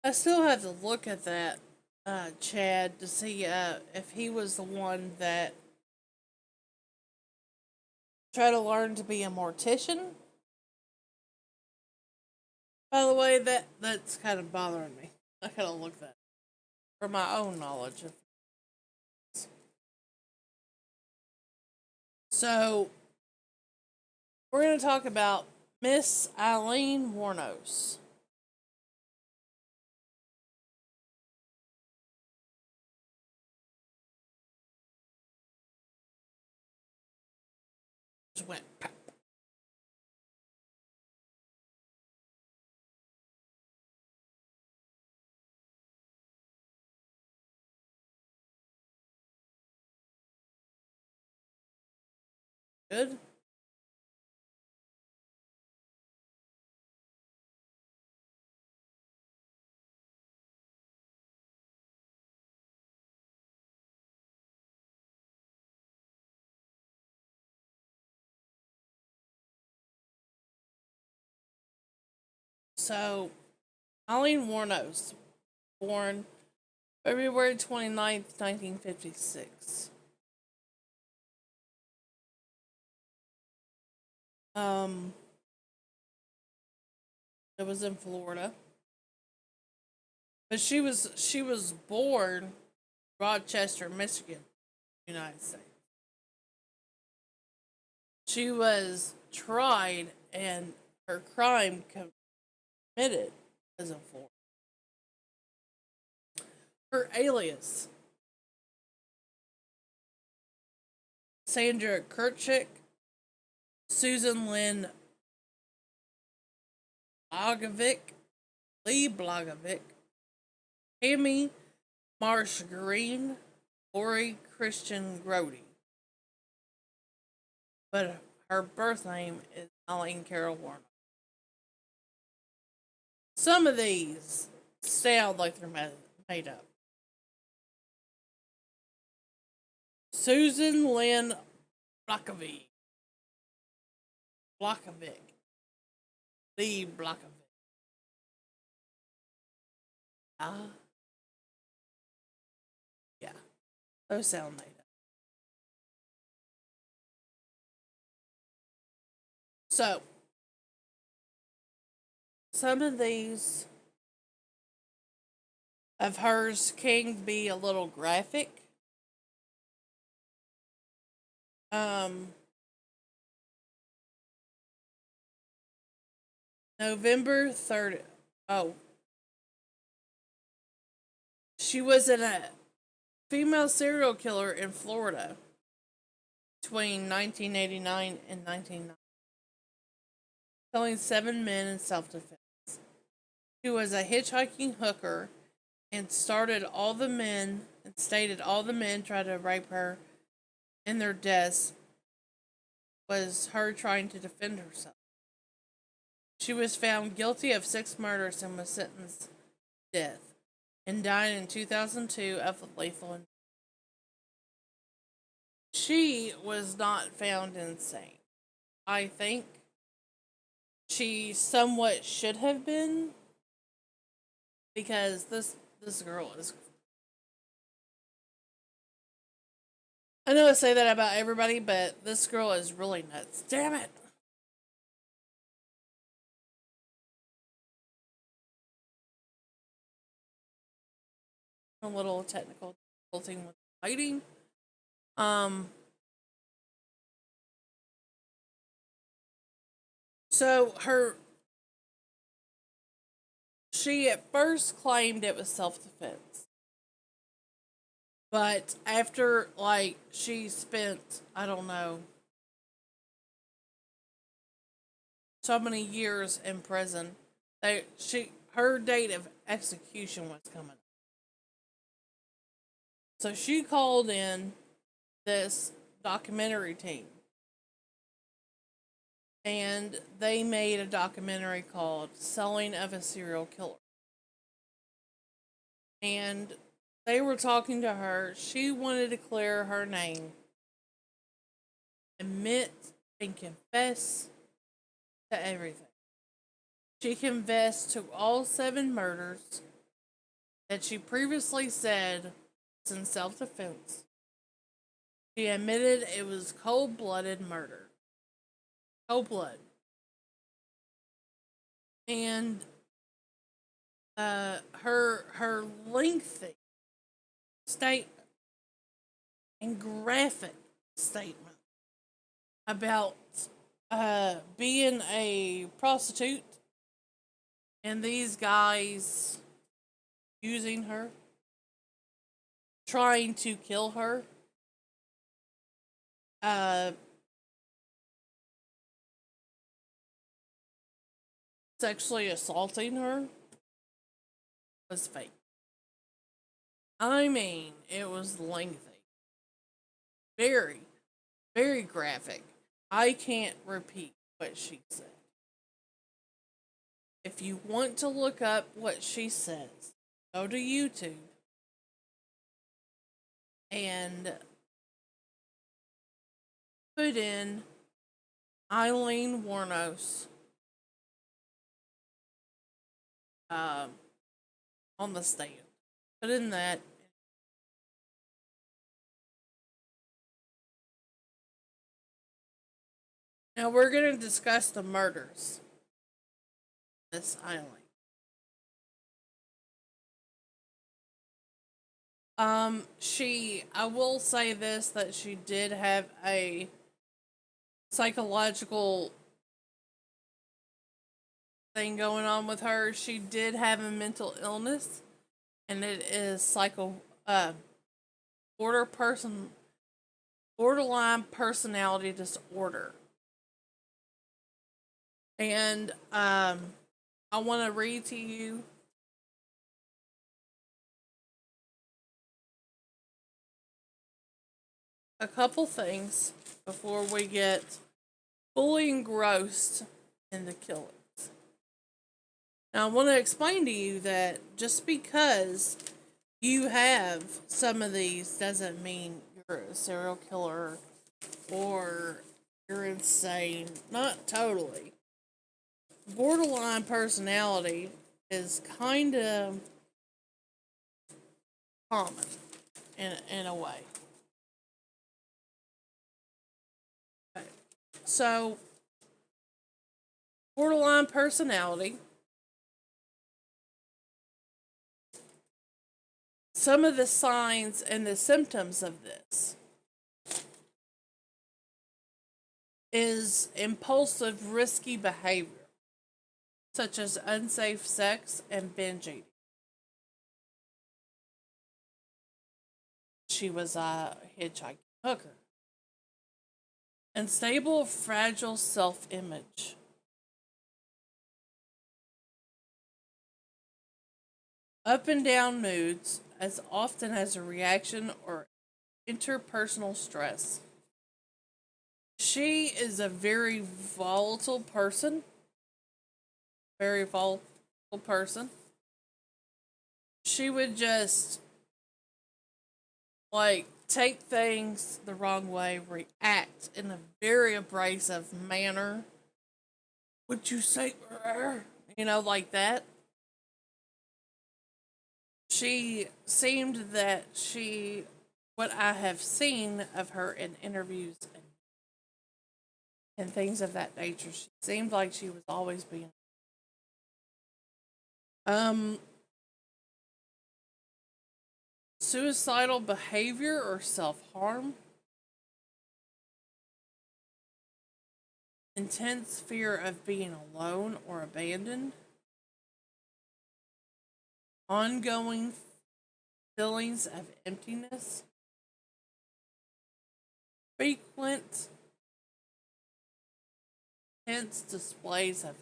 I still have to look at that Chad to see if he was the one that tried to learn to be a mortician. By the way, that's kind of bothering me. I gotta look that for my own knowledge of. So we're gonna talk about Miss Eileen Warnos. Just went pop. Good. So Eileen Warnos, born February 29th, 1956. Um, it was in Florida, but she was born Rochester, Michigan, United States. She was tried and her crime committed as a Florida. Her alias, Sandra Kirchick, Susan Lynn Blogovic, Lee Blogovic, Tammy Marsh Green, Lori Christian Grody. But her birth name is Eileen Carol Warner. Some of these sound like they're made up. Susan Lynn Blokovic. Blokovic. Lee Blokovic. Ah. Yeah. Those sound made up. So, some of these of hers can be a little graphic. Um, November 3rd. Oh, she was a female serial killer in Florida between 1989 and 1990, killing 7 men in self defense. She was a hitchhiking hooker and stated all the men tried to rape her, and their deaths was her trying to defend herself. She was found guilty of 6 murders and was sentenced to death, and died in 2002 of lethal injection. She was not found insane. I think she somewhat should have been, because this girl is. I know I say that about everybody, but this girl is really nuts. Damn it! A little technical difficulty with lighting. Um. So she at first claimed it was self defense. But after, like, she spent, I don't know, so many years in prison, her date of execution was coming up. So she called in this documentary team. And they made a documentary called Selling of a Serial Killer. And they were talking to her. She wanted to clear her name, admit and confess to everything. She confessed to all 7 murders that she previously said was in self defense. She admitted it was cold blooded murder. Cold blood. And her lengthy statement and graphic statement about being a prostitute and these guys using her, trying to kill her, sexually assaulting her, was fake. I mean, it was lengthy. Very, very graphic. I can't repeat what she said. If you want to look up what she says, go to YouTube and put in Eileen Warnos on the stand. Put in that. Now we're going to discuss the murders. Miss Eileen. I will say this, that she did have a psychological thing going on with her. She did have a mental illness, and it is borderline personality disorder. And I want to read to you a couple things before we get fully engrossed in the killings. Now, I want to explain to you that just because you have some of these doesn't mean you're a serial killer or you're insane. Not totally. Borderline personality is kind of common in a way. Okay. So, borderline personality. Some of the signs and the symptoms of this is impulsive, risky behavior, such as unsafe sex and binge eating. She was a hitchhiking hooker. Unstable, fragile self image. Up and down moods, as often as a reaction or interpersonal stress. She is a very volatile person. very volatile person. She would just like take things the wrong way, react in a very abrasive manner. Would you say, like that? She seemed that what I have seen of her in interviews and things of that nature, she seemed like she was always being, um, suicidal behavior or self harm, intense fear of being alone or abandoned, ongoing feelings of emptiness, frequent intense displays of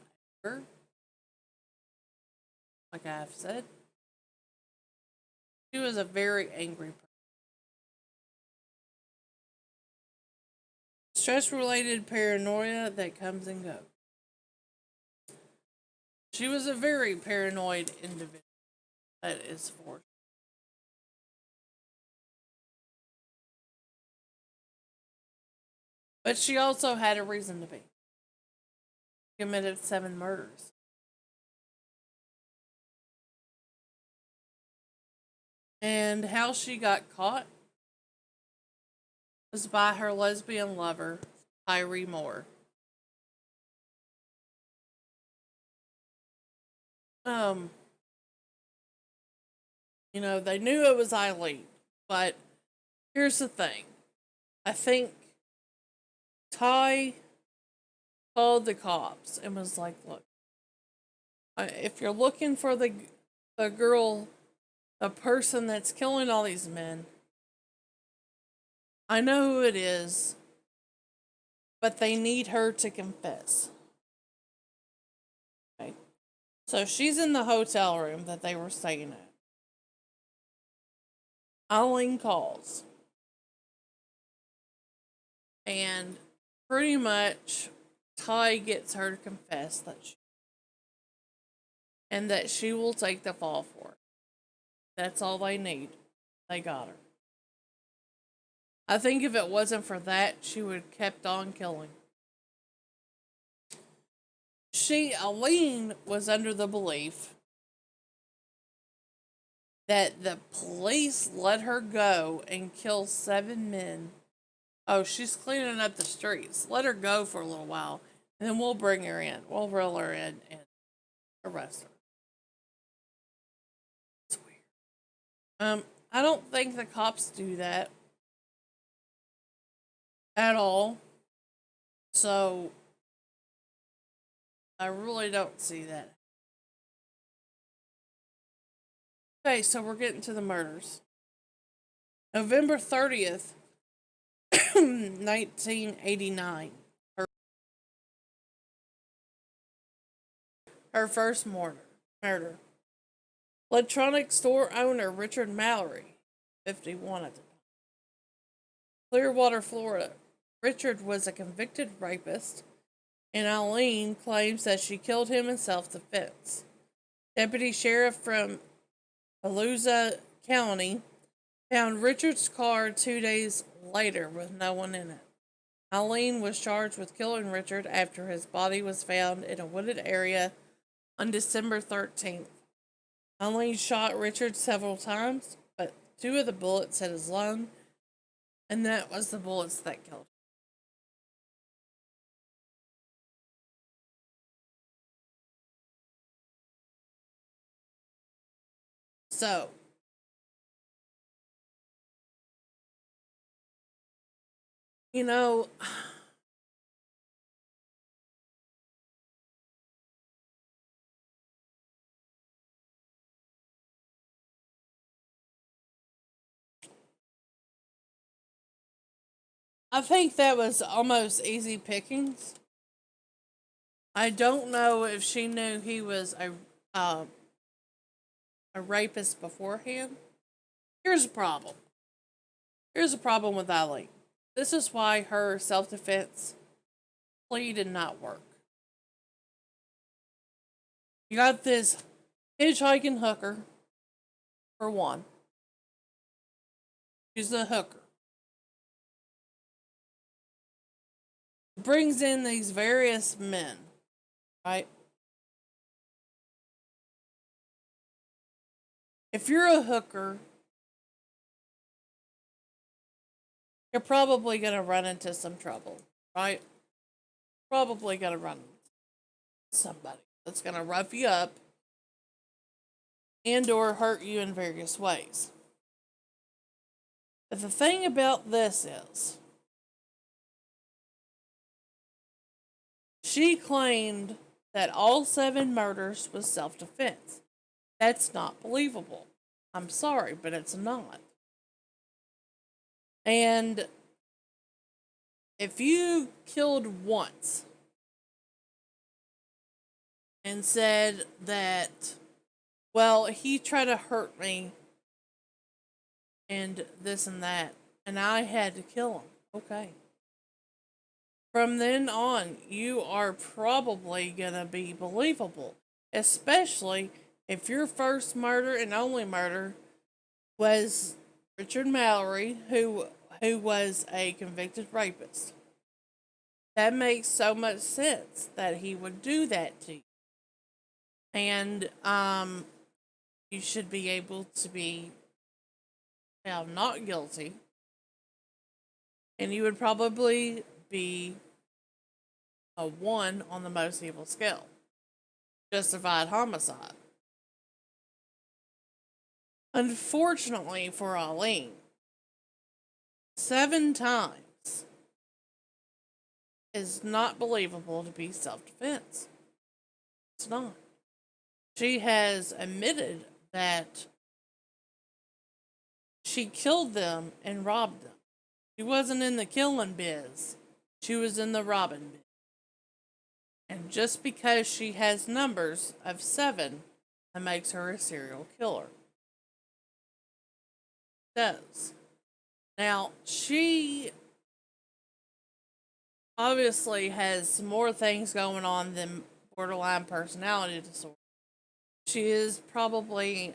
anger, like I have said. She was a very angry person. Stress related paranoia that comes and goes. She was a very paranoid individual. That is for sure. But she also had a reason to be. She committed 7 murders. And how she got caught was by her lesbian lover, Tyree Moore. Um, they knew it was Eileen, but here's the thing. I think Ty called the cops and was like, "Look, if you're looking for the girl, the person that's killing all these men, I know who it is, but they need her to confess." Okay, so she's in the hotel room that they were staying at. Eileen calls, and pretty much Ty gets her to confess and that she will take the fall for it. That's all they need. They got her. I think if it wasn't for that, she would have kept on killing. Aline, was under the belief that the police let her go and kill 7 men. Oh, she's cleaning up the streets. Let her go for a little while, and then we'll bring her in. We'll reel her in and arrest her. It's weird. I don't think the cops do that at all. So I really don't see that. Okay, so we're getting to the murders. November 30th, 1989. Her first murder. Electronic store owner Richard Mallory, 51 at the time. Clearwater, Florida. Richard was a convicted rapist, and Eileen claims that she killed him in self defense. Deputy Sheriff from Alusa County found Richard's car 2 days later with no one in it. Eileen was charged with killing Richard after his body was found in a wooded area on December 13th. Eileen shot Richard several times, but 2 of the bullets hit his lung, and that was the bullets that killed him. So, you know, I think that was almost easy pickings. I don't know if she knew he was a rapist beforehand. Here's a problem. Here's a problem with Eileen. This is why her self defense plea did not work. You got this hitchhiking hooker, for one. She's a hooker. Brings in these various men, right? If you're a hooker, you're probably going to run into some trouble, right? Probably going to run into somebody that's going to rough you up and or hurt you in various ways. But the thing about this is, she claimed that all 7 murders was self-defense. That's not believable. I'm sorry, but it's not. And if you killed once and said that, well, he tried to hurt me and this and that, and I had to kill him, okay. From then on, you are probably gonna be believable, especially if your first murder and only murder was Richard Mallory, who was a convicted rapist. That makes so much sense that he would do that to you. And you should be able to be found not guilty. And you would probably be a 1 on the most evil scale. Justified homicide. Unfortunately for Eileen, 7 times is not believable to be self-defense. It's not. She has admitted that she killed them and robbed them. She wasn't in the killing biz. She was in the robbing biz. And just because she has numbers of 7, that makes her a serial killer. It does. Now, she obviously has more things going on than borderline personality disorder. She is probably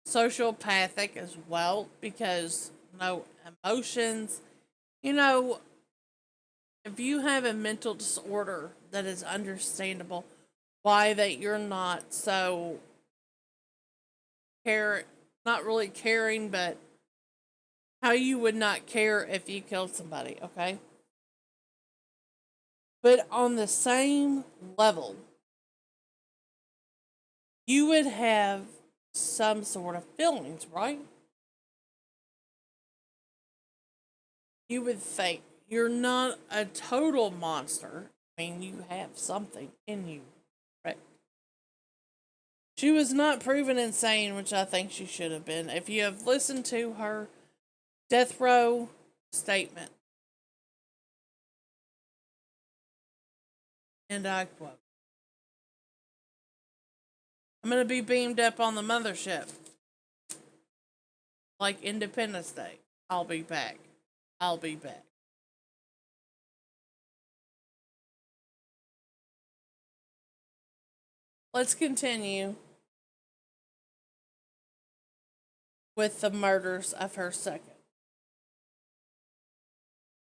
sociopathic as well, because no emotions. You know, if you have a mental disorder, that is understandable why that you're not so not really caring, but how you would not care if you killed somebody, okay? But on the same level, you would have some sort of feelings, right? You would think you're not a total monster. I mean, you have something in you, right? She was not proven insane, which I think she should have been. If you have listened to her death row statement, and I quote, I'm going to be beamed up on the mothership like Independence Day. I'll be back. I'll be back. Let's continue with the murders of her second.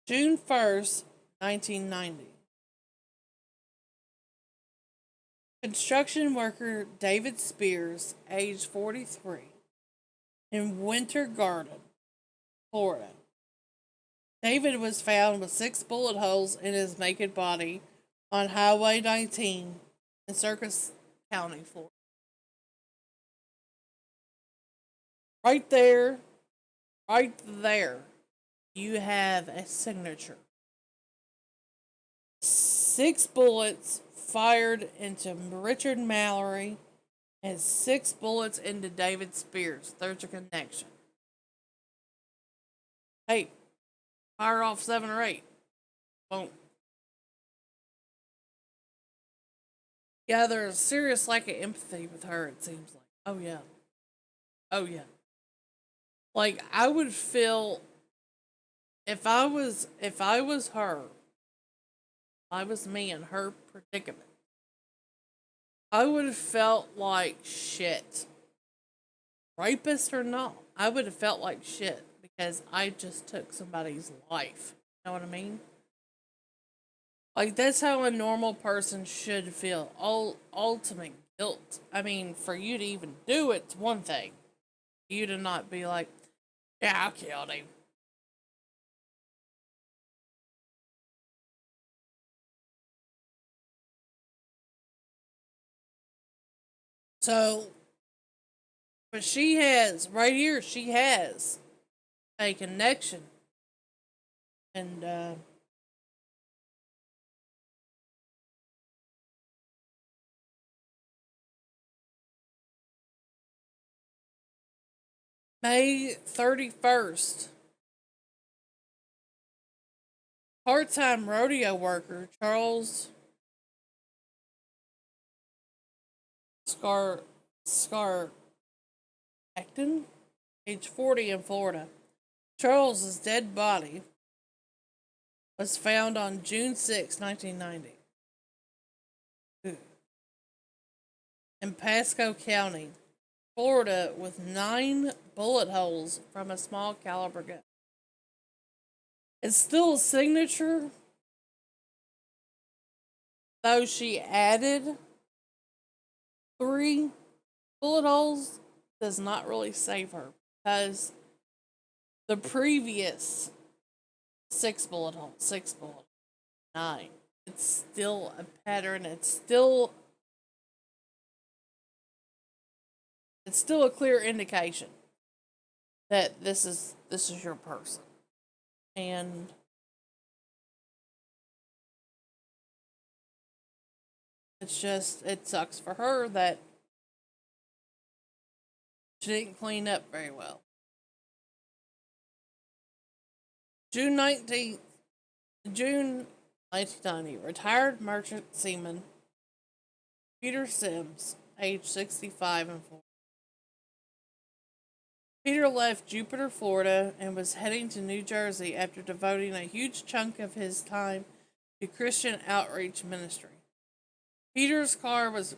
June 1st, 1990. Construction worker David Spears, age 43, in Winter Garden, Florida. David was found with 6 bullet holes in his naked body on Highway 19 in Circus County, Florida. Right there, you have a signature. 6 bullets fired into Richard Mallory and 6 bullets into David Spears. There's a connection. Hey, fire off 7 or 8. Boom. Yeah, there's a serious lack of empathy with her, it seems like. Oh, yeah. Oh, yeah. Like, I would feel, if I was her, I was me in her predicament, I would have felt like shit. Rapist or not, I would have felt like shit because I just took somebody's life. You know what I mean? Like, that's how a normal person should feel. Ultimate guilt. I mean, for you to even do it's one thing. You to not be like, yeah, I killed him. So, but she has, right here, she has a connection. And, May 31st, part time rodeo worker Charles Scar Scar Acton, age 40 in Florida. Charles's dead body was found on June 6, 1990, in Pasco County, Florida, with 9 bullet holes from a small caliber gun. It's still a signature, though she added 3 bullet holes, does not really save her because the previous 6 bullet holes, 6 bullet, 9. It's still a pattern. It's still a clear indication that this is your person. And it sucks for her that she didn't clean up very well. June 19th, June 1990, retired merchant seaman Peter Sims, age 65 and 4. Peter left Jupiter, Florida, and was heading to New Jersey after devoting a huge chunk of his time to Christian outreach ministry. Peter's car was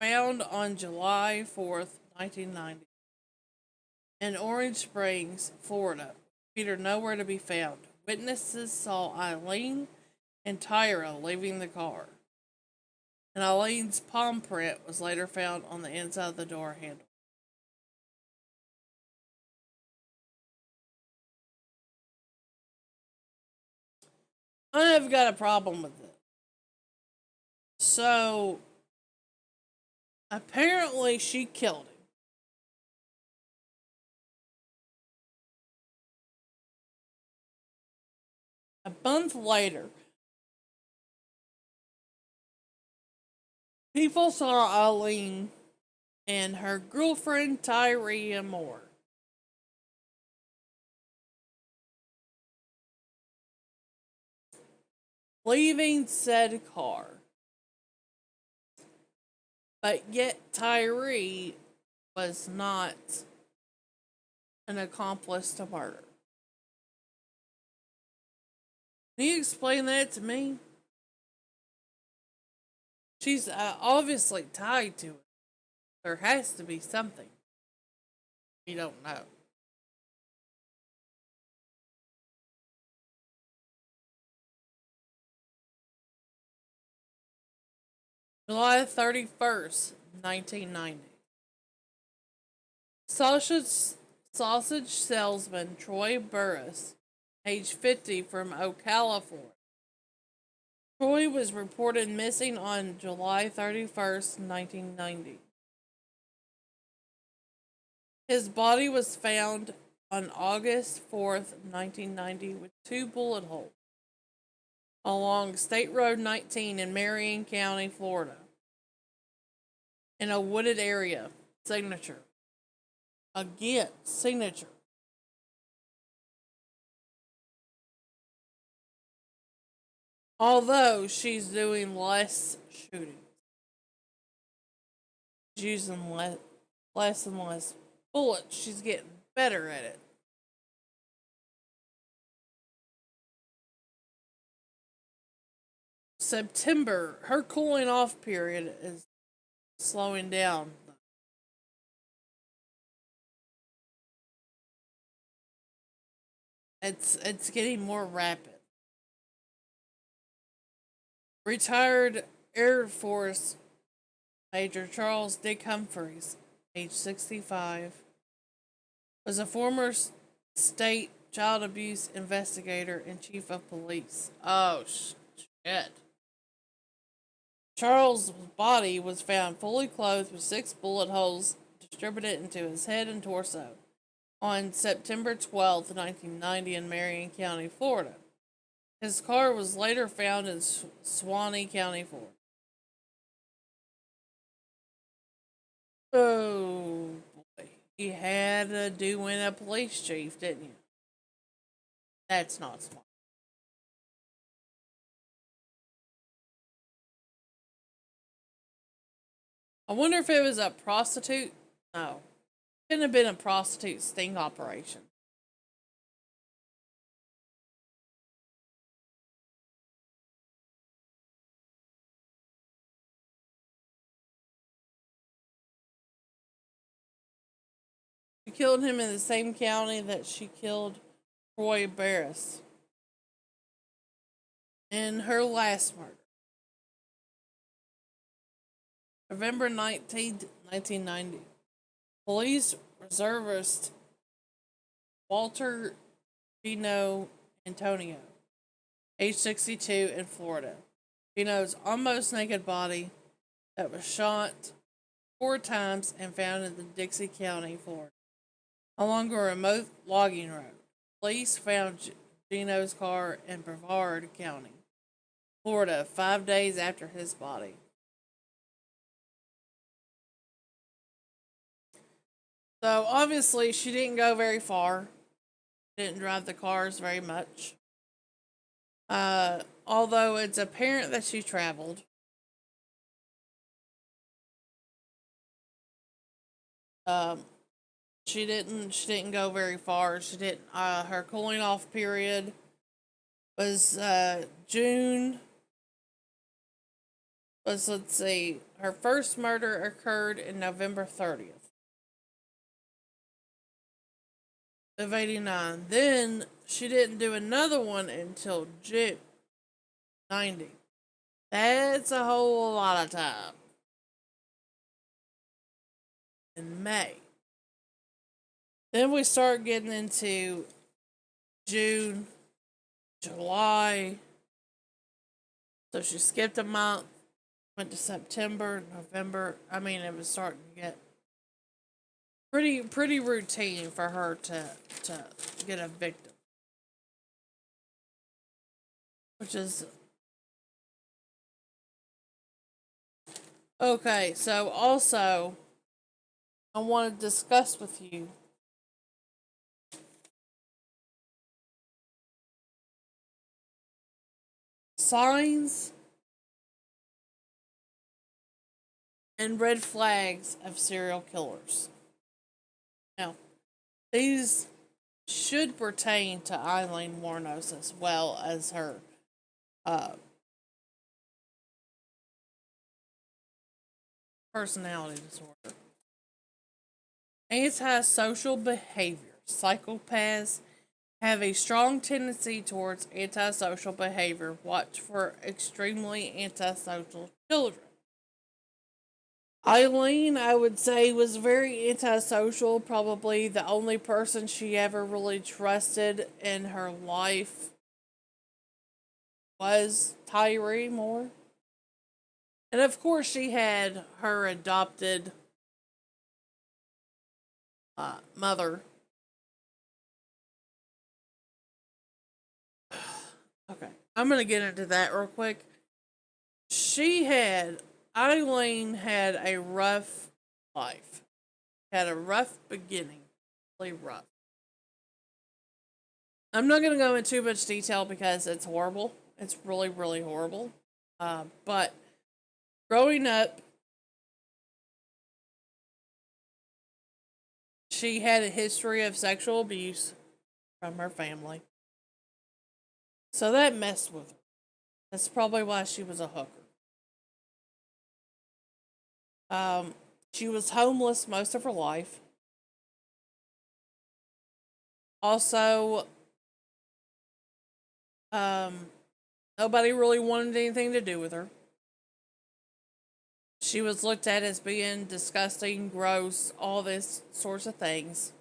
found on July 4th, 1990, in Orange Springs, Florida. Peter nowhere to be found. Witnesses saw Eileen and Tyra leaving the car, and Eileen's palm print was later found on the inside of the door handle. I've got a problem with it. So, apparently, she killed him. A month later, people saw Eileen and her girlfriend Tyria Moore leaving said car. But yet Tyree was not an accomplice to murder. Can you explain that to me? She's obviously tied to it. There has to be something. We don't know. July 31st, 1990. Sausage, sausage salesman Troy Burris, age 50, from Ocala, Florida. Troy was reported missing on July 31st, 1990. His body was found on August 4th, 1990, with 2 bullet holes along State Road 19 in Marion County, Florida, in a wooded area. Signature. Again, signature. Although she's doing less shooting, she's using less and less bullets. She's getting better at it. September, her cooling off period is slowing down. It's getting more rapid. Retired Air Force Major Charles Dick Humphreys, age 65, was a former state child abuse investigator and chief of police. Oh, shit. Charles' body was found fully clothed with 6 bullet holes distributed into his head and torso on September 12th, 1990, in Marion County, Florida. His car was later found in Suwannee County, Florida. Oh boy. You had to do win a police chief, didn't you? That's not smart. I wonder if it was a prostitute. No. Couldn't have been a prostitute sting operation. She killed him in the same county that she killed Roy Barris in her last murder. November 19th, 1990. Police reservist Walter Gino Antonio, age 62, in Florida. Gino's almost naked body that was shot 4 times and found in the Dixie County, Florida, along a remote logging road. Police found Gino's car in Brevard County, Florida, 5 days after his body. So obviously, she didn't go very far. Didn't drive the cars very much. Although it's apparent that she traveled. Um, she didn't go very far. She didn't. Her cooling off period was June. Let's see. Her first murder occurred in November 30th of 89. Then she didn't do another one until June 90. That's a whole lot of time. In May. Then we start getting into June, July. So she skipped a month, went to September, November. I mean, it was starting to get pretty routine for her to get a victim, which is okay. So also, I want to discuss with you signs and red flags of serial killers. Now, these should pertain to Eileen Wuornos as well as her uh, personality disorder. Antisocial behavior. Psychopaths have a strong tendency towards antisocial behavior. Watch for extremely antisocial children. Eileen, I would say, was very antisocial. Probably the only person she ever really trusted in her life was Tyree Moore. And of course, she had her adopted mother. Okay, I'm going to get into that real quick. Eileen had a rough life, had a rough beginning, really rough. I'm not going to go into too much detail because it's horrible. It's really, really horrible. But growing up, she had a history of sexual abuse from her family. So that messed with her. That's probably why she was a hooker. Um, she was homeless most of her life. Also, um, nobody really wanted anything to do with her. She was looked at as being disgusting, gross, all this sorts of things.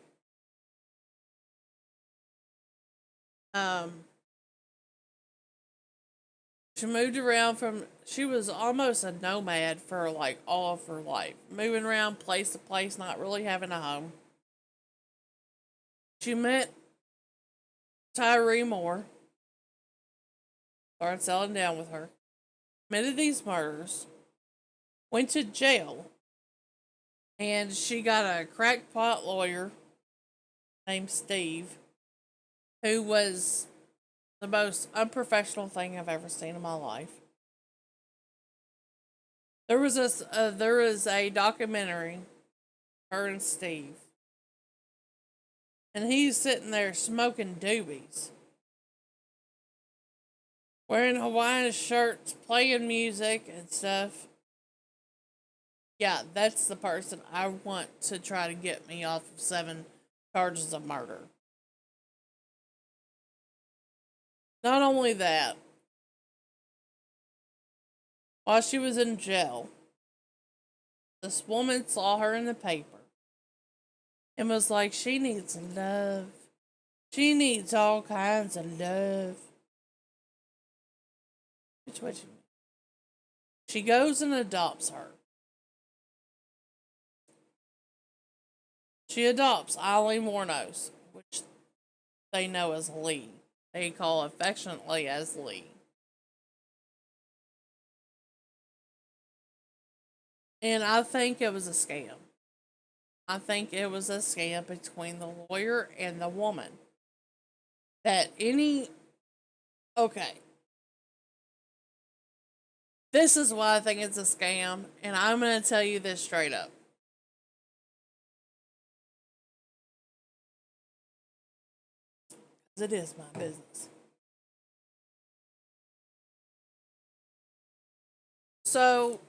Um, she moved around she was almost a nomad for like all of her life, moving around place to place, not really having a home. She met Tyree Moore, started settling down with her, committed these murders, went to jail, and she got a crackpot lawyer named Steve, who was the most unprofessional thing I've ever seen in my life. There was a documentary, her and Steve, and he's sitting there smoking doobies, wearing Hawaiian shirts, playing music and stuff. Yeah, that's the person I want to try to get me off of 7 charges of murder. Not only that, while she was in jail, this woman saw her in the paper and was like, she needs love. She needs all kinds of love. Which what you mean? She goes and adopts her. She adopts Eileen Warnos, which they know as Lee. They call affectionately as Lee. And I think it was a scam. I think it was a scam between the lawyer and the woman. That any. Okay. This is why I think it's a scam, and I'm going to tell you this straight up. Because it is my business. So,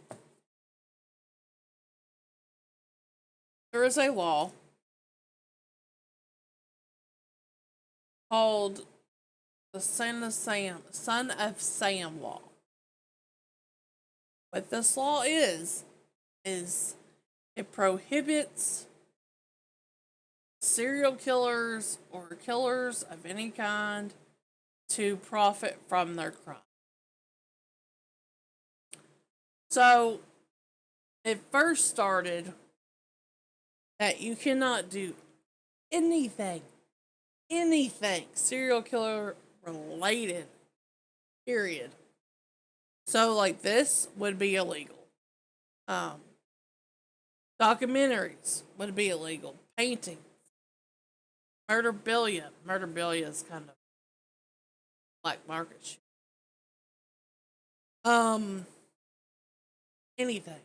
there is a law called the Son of Sam law. What this law is it prohibits serial killers or killers of any kind to profit from their crime. So it first started that you cannot do anything, serial killer related, period. So, like, this would be illegal. Um, Documentaries would be illegal. Painting, murderbilia is kind of black market shit. Um, Anything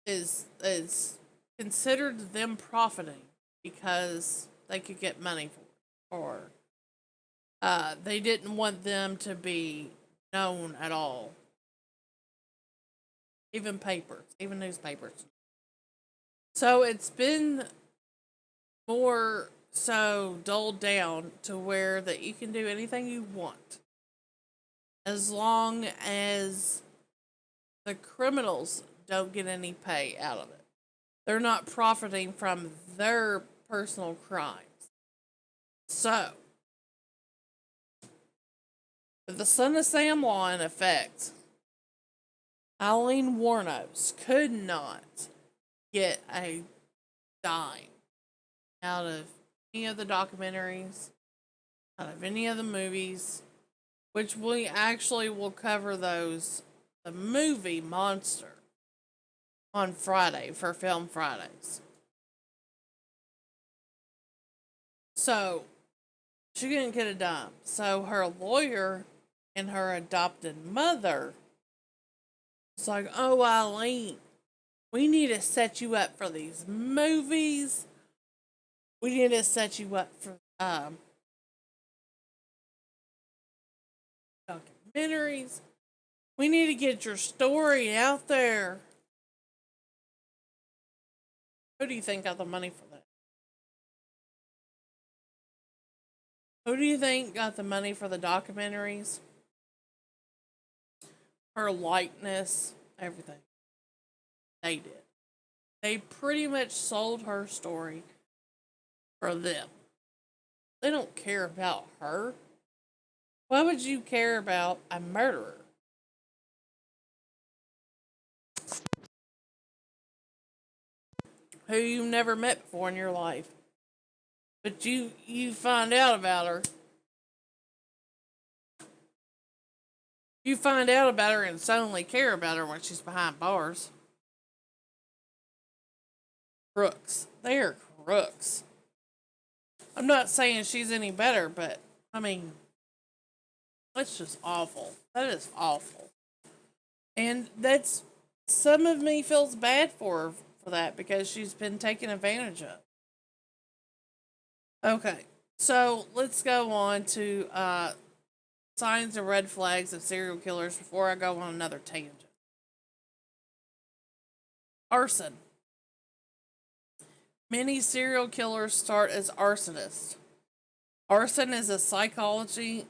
is considered them profiting because they could get money for it, or they didn't want them to be known at all. Even papers, even newspapers. So it's been more so doled down to where that you can do anything you want as long as the criminals don't get any pay out of it. They're not profiting from their personal crimes. So, with the Son of Sam law in effect, Eileen Warnos could not get a dime out of any of the documentaries, out of any of the movies, which we actually will cover those, the movie Monster, on Friday for Film Fridays. So, she couldn't get a dime. So, her lawyer and her adopted mother was like, oh, Eileen, we need to set you up for these movies. We need to set you up for documentaries. We need to get your story out there. Who do you think got the money for that? Who do you think got the money for the documentaries? Her likeness, everything. They did. They pretty much sold her story for them. They don't care about her. Why would you care about a murderer? Who you've never met before in your life. But you find out about her. You find out about her and suddenly care about her when she's behind bars. Crooks. They are crooks. I'm not saying she's any better, but I mean, that's just awful. That is awful. And that's, some of me feels bad for her for that because she's been taken advantage of. Okay, so let's go on to signs and red flags of serial killers before I go on another tangent. Arson. Many serial killers start as arsonists. Arson is a psychologically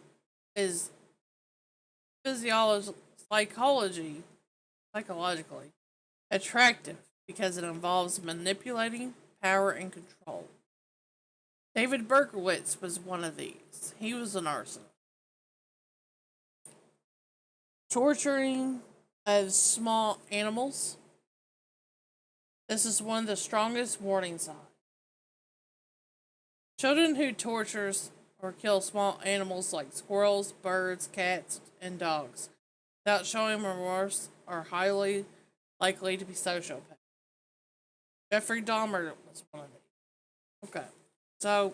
attractive because it involves manipulating power and control. David Berkowitz was one of these. He was an arsonist. Torturing of small animals. This is one of the strongest warning signs. Children who tortures or kill small animals like squirrels, birds, cats, and dogs without showing remorse are highly likely to be sociopaths. Jeffrey Dahmer was one of these. Okay, so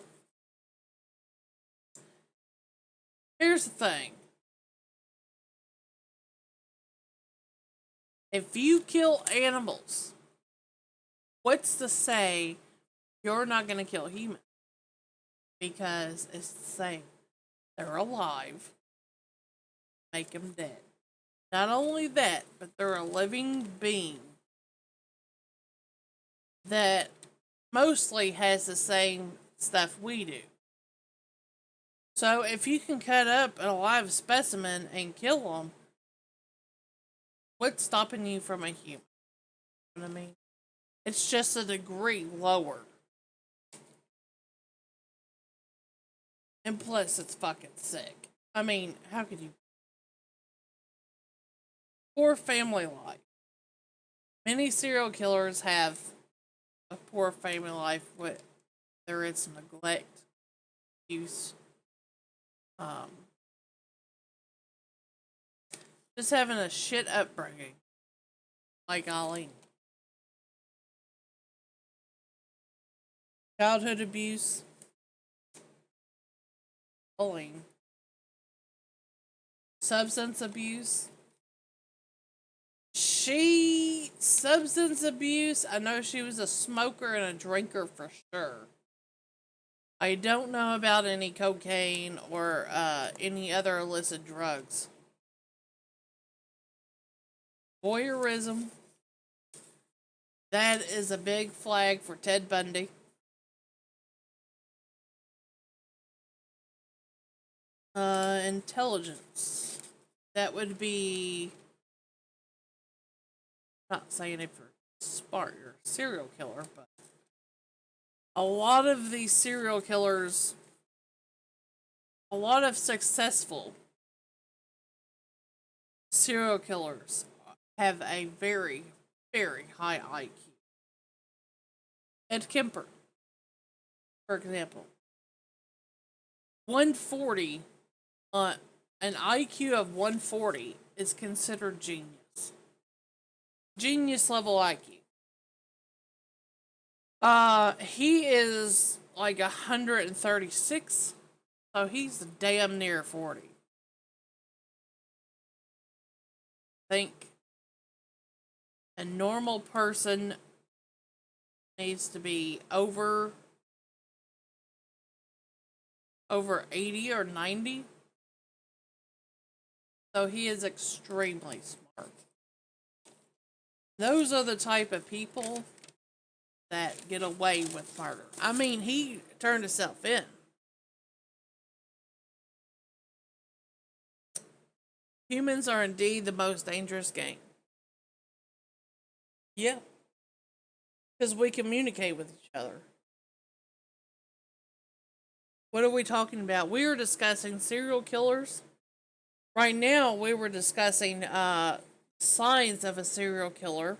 here's the thing. If you kill animals, what's to say you're not going to kill humans? Because it's the same. They're alive. Make them dead. Not only that, but they're a living being that mostly has the same stuff we do. So if you can cut up a live specimen and kill them, what's stopping you from a human? You know what I mean? It's just a degree lower. And plus, it's fucking sick. I mean, how could you? Poor family life. Many serial killers have a poor family life, whether it's neglect, abuse, just having a shit upbringing, like Eileen. Childhood abuse, bullying, substance abuse. Substance abuse, I know she was a smoker and a drinker for sure. I don't know about any cocaine or any other illicit drugs. Voyeurism, that is a big flag for Ted Bundy. Intelligence, that would be, not saying if you're smart, you're a serial killer, but a lot of these serial killers, a lot of successful serial killers have a very, very high IQ. Ed Kemper, for example, 140, an IQ of 140 is considered genius. Genius level IQ. He is like 136, so he's damn near 40. I think a normal person needs to be over 80 or 90. So he is extremely smart. Those are the type of people that get away with murder. I mean, he turned himself in. Humans are indeed the most dangerous game. Yeah, because we communicate with each other. What are we talking about? We were discussing serial killers. Right now, we were discussing signs of a serial killer.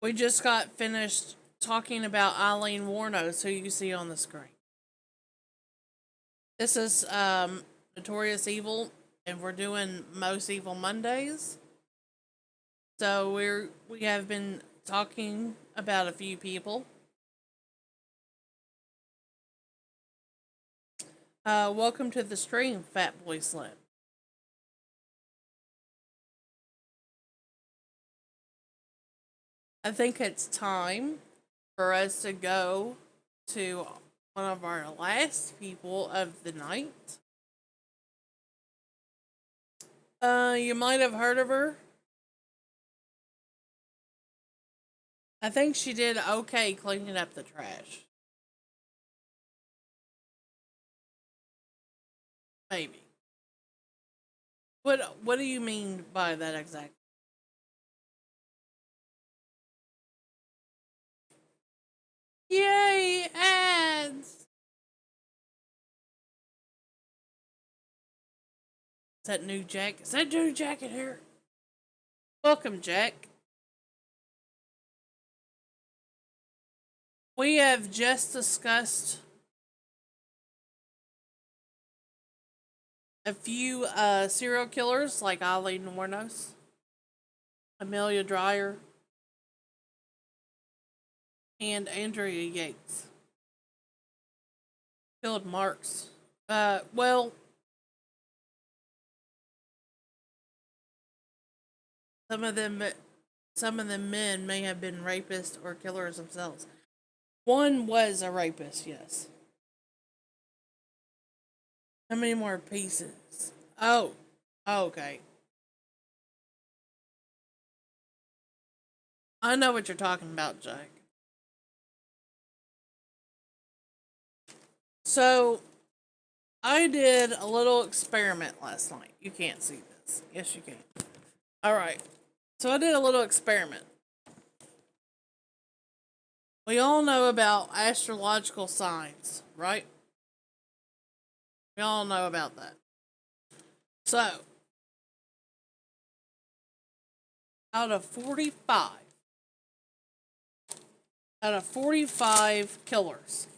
We just got finished talking about Eileen Warnos, who you see on the screen. This is Notorious Evil, and we're doing Most Evil Mondays. So we have been talking about a few people. Welcome to the stream, Fat Boy Slim. I think it's time for us to go to one of our last people of the night. You might have heard of her. I think she did okay cleaning up the trash. Maybe. What do you mean by that exactly? Yay, ads! Is that new Jack? Is that new Jack in here? Welcome, Jack. We have just discussed a few serial killers like Eileen Warnos, Amelia Dreyer, and Andrea Yates. Killed Marks. Well, some of them men may have been rapists or killers themselves. One was a rapist, yes. How many more pieces? Oh, okay. I know what you're talking about, Jack. So, I did a little experiment last night. You can't see this. Yes, you can. Alright. So, I did a little experiment. We all know about astrological signs, right? We all know about that. So, out of 45, killers,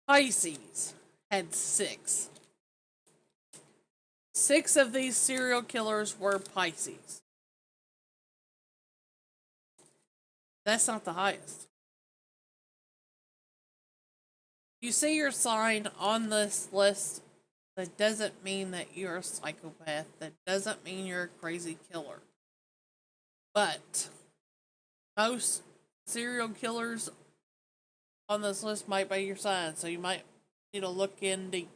Pisces had 6. 6 of these serial killers were Pisces. That's not the highest. You see your sign on this list, that doesn't mean that you're a psychopath. That doesn't mean you're a crazy killer. But most serial killers on this list might be your sign, so you might need to look in deep.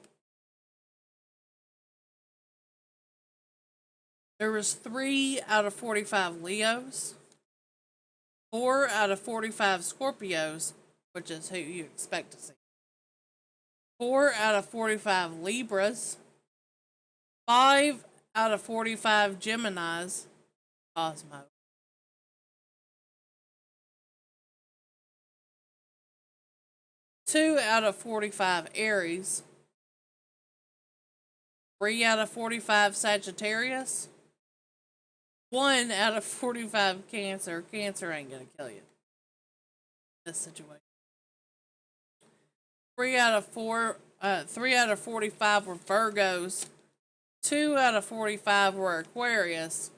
There was 3 out of 45 Leos, 4 out of 45 Scorpios, which is who you expect to see. 4 out of 45 Libras, 5 out of 45 Geminis, Cosmo. 2 out of 45 Aries, 3 out of 45 Sagittarius, 1 out of 45 Cancer. Cancer ain't gonna kill you in this situation. 3 out of 45 were Virgos, 2 out of 45 were Aquarius,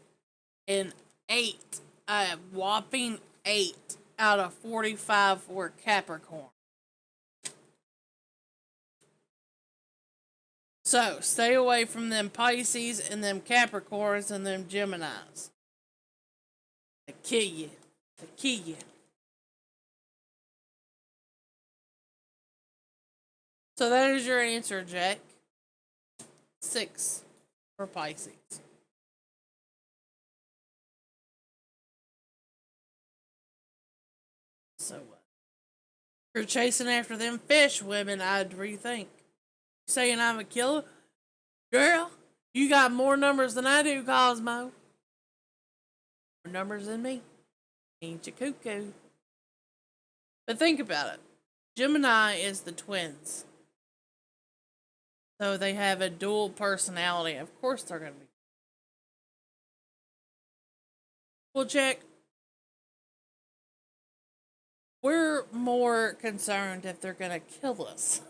and 8, a whopping 8 out of 45 were Capricorn. So, stay away from them Pisces and them Capricorns and them Geminis. They kill you. They kill you. So that is your answer, Jack. 6 for Pisces. You're chasing after them fish women, I'd rethink. Saying I'm a killer? Girl, you got more numbers than I do, Cosmo. More numbers than me. Ain't you cuckoo? But think about it. Gemini is the twins. So they have a dual personality. Of course they're going to be. Well, Jack, we're more concerned if they're going to kill us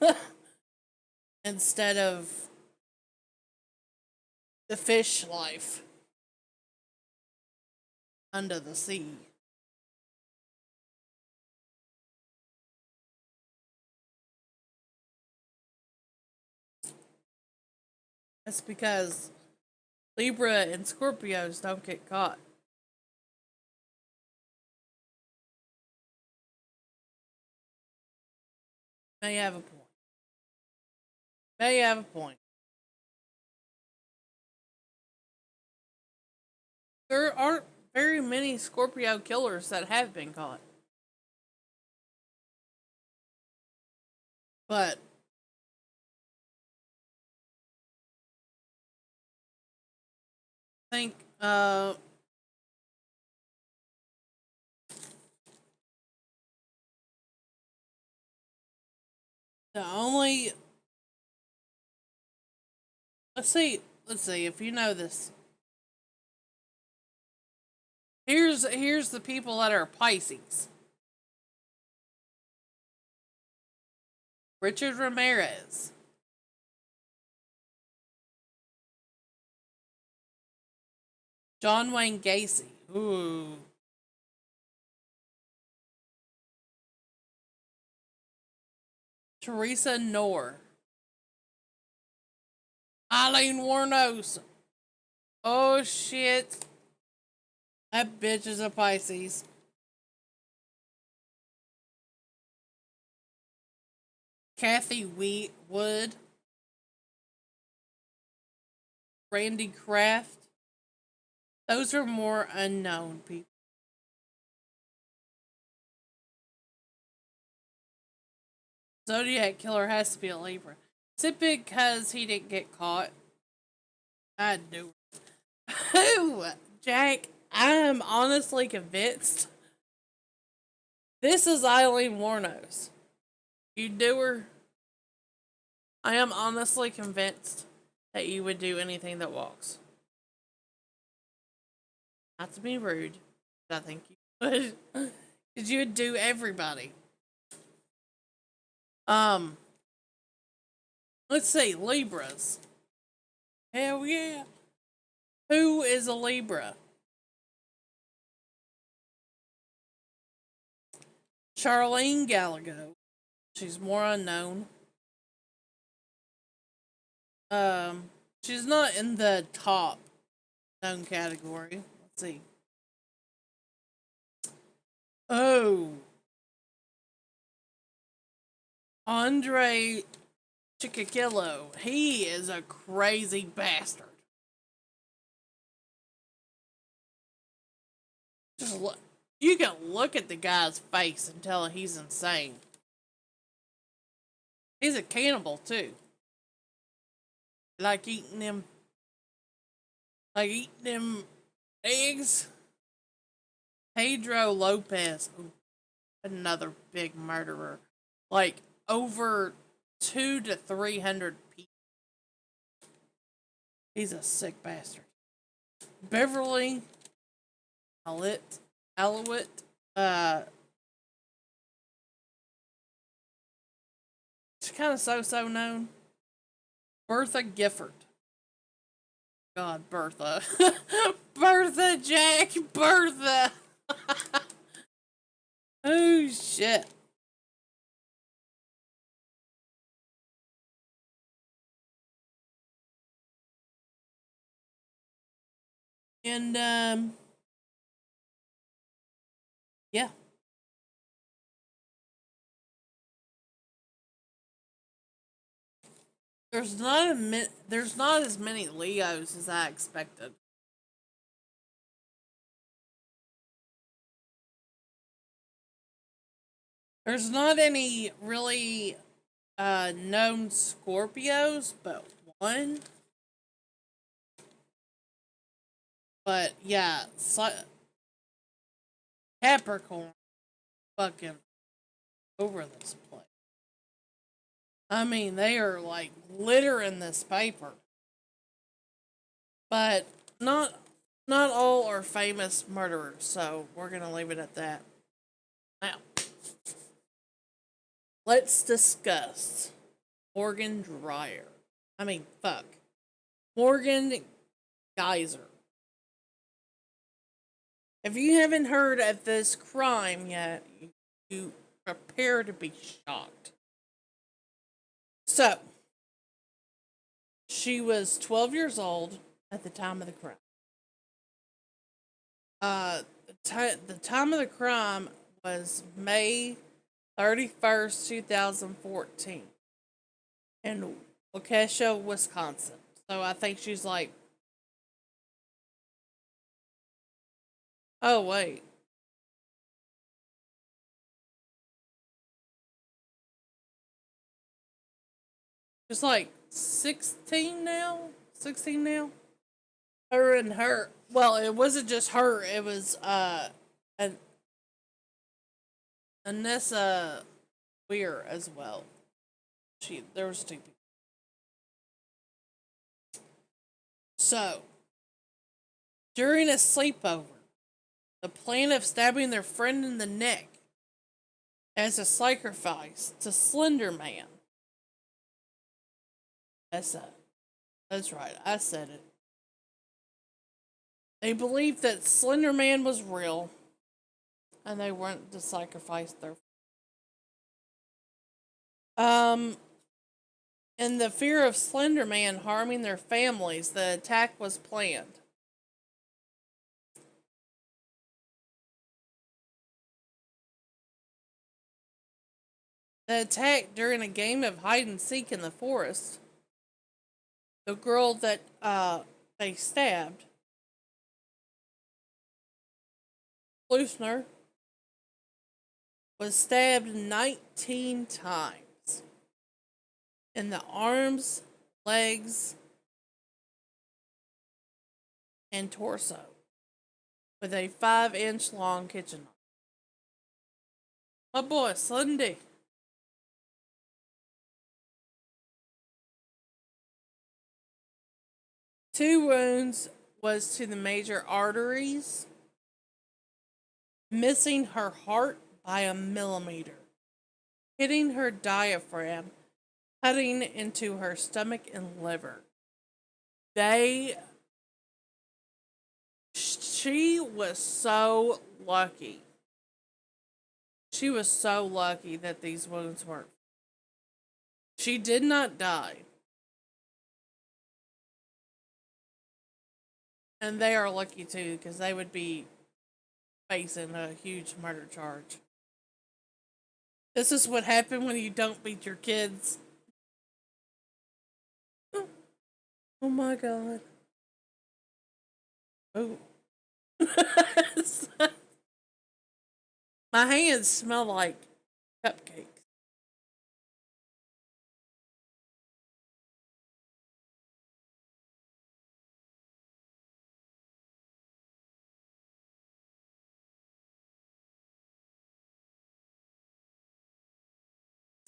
instead of the fish life under the sea. That's because Libra and Scorpios don't get caught. May have a point. May have a point. There aren't very many Scorpio killers that have been caught. But I think the only let's see if you know this. Here's the people that are Pisces. Richard Ramirez. John Wayne Gacy. Ooh. Teresa Knorr. Eileen Warnos. Oh shit. That bitch is a Pisces. Kathy Wood. Randy Kraft. Those are more unknown people. Zodiac killer has to be a Libra. Is it because he didn't get caught? I do. Who? Jack, I'm honestly convinced this is Eileen Warnos. You do her. I am honestly convinced that you would do anything that walks. Not to be rude, but I think you would. Because you would do everybody. Let's see, Libras. Hell yeah. Who is a Libra? Charlene Gallagher. She's more unknown. She's not in the top known category. Let's see. Oh. Andre Chikakillo. He is a crazy bastard. Just look. You can look at the guy's face and tell he's insane. He's a cannibal too. Like eating them eggs. Pedro Lopez, another big murderer. Like over 200 to 300 people. He's a sick bastard. Beverly Alowit, she's kind of so known. Bertha Gifford. God, Bertha. Bertha, Jack, Bertha. Oh, shit. And, yeah. There's not as many Leos as I expected. There's not any really known Scorpios, but one. But yeah, Capricorn fucking over this place. I mean, they are like littering this paper. But not all are famous murderers, so we're gonna leave it at that. Now, let's discuss Morgan Dreyer. I mean, fuck. Morgan Geyser. If you haven't heard of this crime yet, you prepare to be shocked. So, she was 12 years old at the time of the crime. The time of the crime was May 31st, 2014 in Waukesha, Wisconsin. So I think she's like, oh, wait. She's like 16 now? 16 now? Her and her. Well, it wasn't just her. It was an Anessa Weir as well. There was two people. So, during a sleepover, the plan of stabbing their friend in the neck as a sacrifice to Slender Man. That's right, I said it. They believed that Slender Man was real, and they weren't to sacrifice their. In the fear of Slender Man harming their families, the attack was planned. The attack during a game of hide and seek in the forest. The girl that they stabbed, Lusner, was stabbed 19 times in the arms, legs, and torso with a 5-inch long kitchen knife. My boy, Sunday. Two wounds was to the major arteries, missing her heart by a millimeter, hitting her diaphragm, cutting into her stomach and liver. She was so lucky. She was so lucky that these wounds weren't. She did not die. And they are lucky too, because they would be facing a huge murder charge. This is what happened when you don't beat your kids. Oh my god. Oh. My hands smell like cupcakes.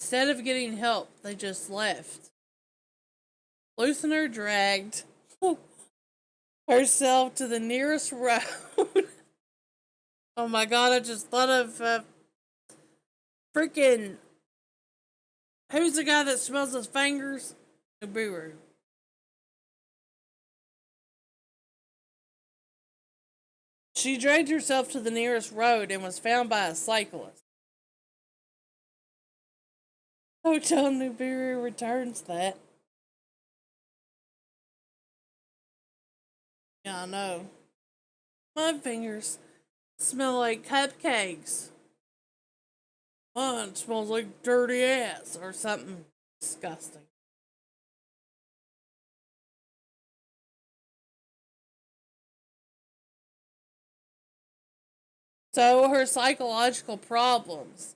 Instead of getting help, they just left. Luther dragged herself to the nearest road. Oh my god, I just thought of freaking. Who's the guy that smells his fingers? Nibiru. She dragged herself to the nearest road and was found by a cyclist. Hotel Nibiru returns that. Yeah, I know. My fingers smell like cupcakes. Mine smells like dirty ass or something disgusting. So her psychological problems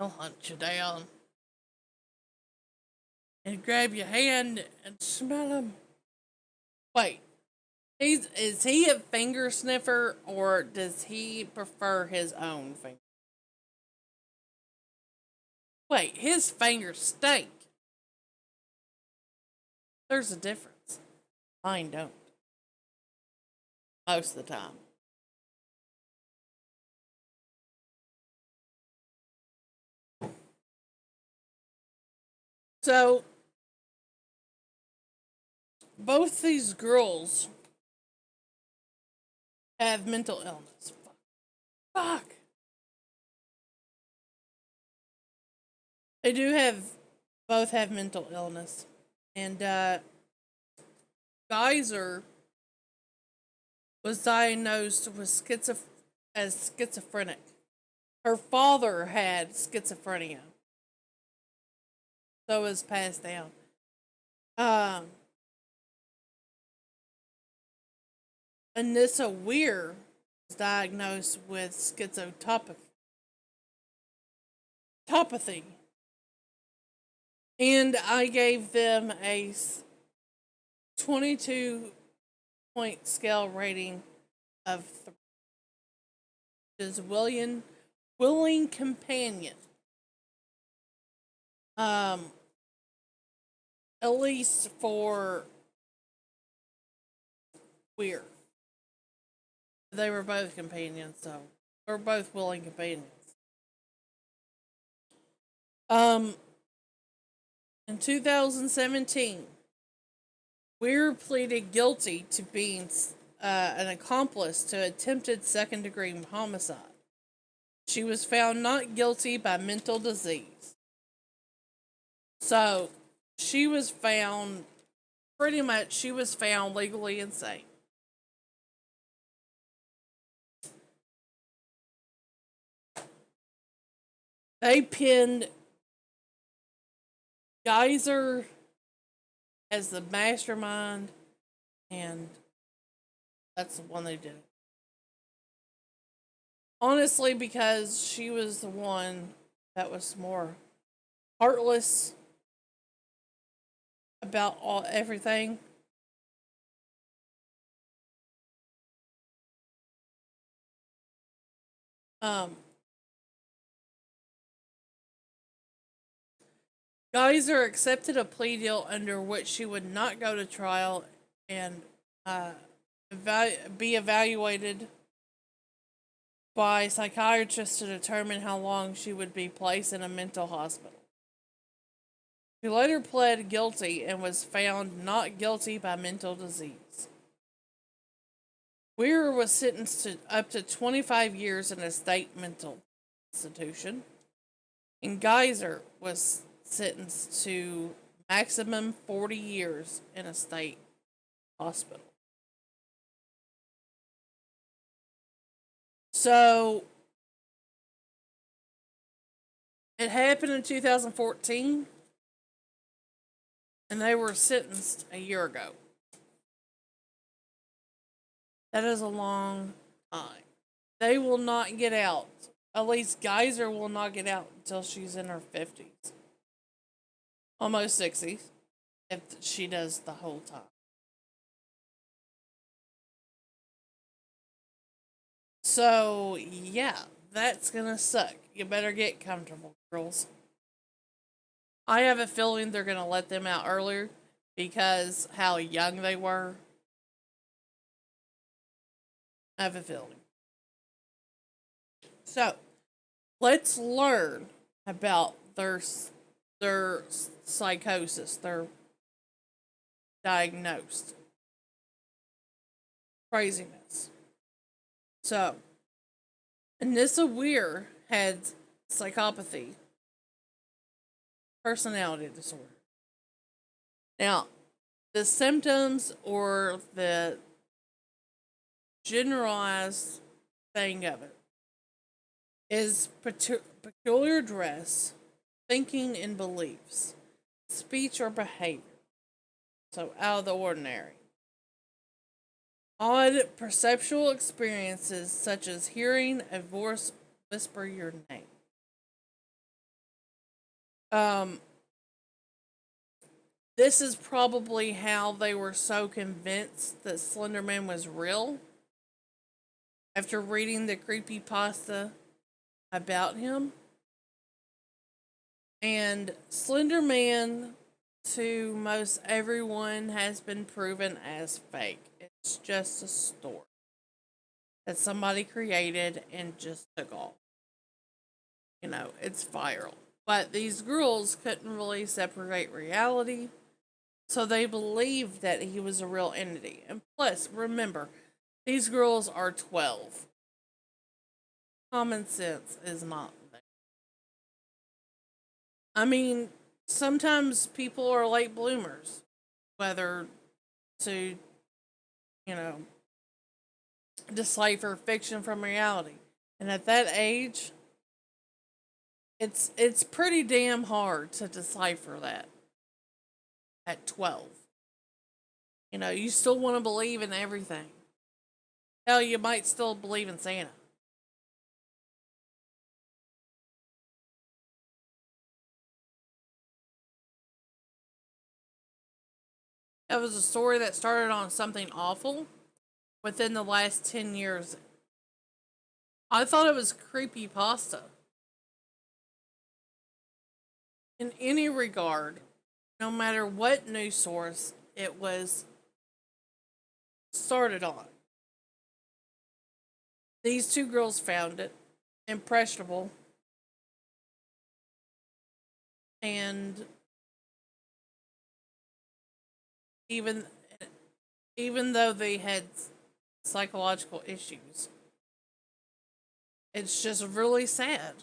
He'll hunt you down and grab your hand and smell him. Wait, is he a finger sniffer or does he prefer his own finger? Wait, his fingers stink. There's a difference. Mine don't. Most of the time. So, both these girls have mental illness. Fuck. They do have, both have mental illness. And, Geyser was diagnosed with as schizophrenic. Her father had schizophrenia. So it was passed down. Anissa Weir was diagnosed with schizotopathy. And I gave them a 22-point scale rating of 3. Which is willing companion. At least for Weir. They were both companions, so they were both willing companions. In 2017, Weir pleaded guilty to being an accomplice to attempted second-degree homicide. She was found not guilty by mental disease. So, she was found legally insane. They pinned Geyser as the mastermind, and that's the one they did. Honestly, because she was the one that was more heartless about everything. Geyser accepted a plea deal under which she would not go to trial and be evaluated by psychiatrists to determine how long she would be placed in a mental hospital. She later pled guilty and was found not guilty by mental disease. Weir was sentenced to up to 25 years in a state mental institution, and Geyser was sentenced to maximum 40 years in a state hospital. So, it happened in 2014, and they were sentenced a year ago. That is a long time. They will not get out. At least Geyser will not get out until she's in her 50s. Almost 60s. If she does the whole time. So, yeah, that's gonna suck. You better get comfortable, girls. I have a feeling they're gonna let them out earlier because how young they were. I have a feeling. So, let's learn about their psychosis, their diagnosed craziness. So, Anissa Weir had psychopathy, personality disorder. Now, the symptoms or the generalized thing of it is peculiar dress, thinking and beliefs, speech or behavior. So, out of the ordinary. Odd perceptual experiences such as hearing a voice whisper your name. Um, this is probably how they were so convinced that Slender Man was real after reading the creepy pasta about him. And Slender Man, to most everyone, has been proven as fake. It's just a story that somebody created and just took off. You know, it's viral. But these girls couldn't really separate reality, so they believed that he was a real entity. And plus, remember, these girls are 12. Common sense is not there. I mean, sometimes people are late bloomers, whether to, you know, decipher fiction from reality. And at that age, it's pretty damn hard to decipher that at 12. You know, you still want to believe in everything. Hell, you might still believe in Santa. That was a story that started on something awful within the last 10 years. I thought it was creepy pasta. In any regard, no matter what news source it was started on. These two girls found it impressionable, and even even though they had psychological issues, it's just really sad.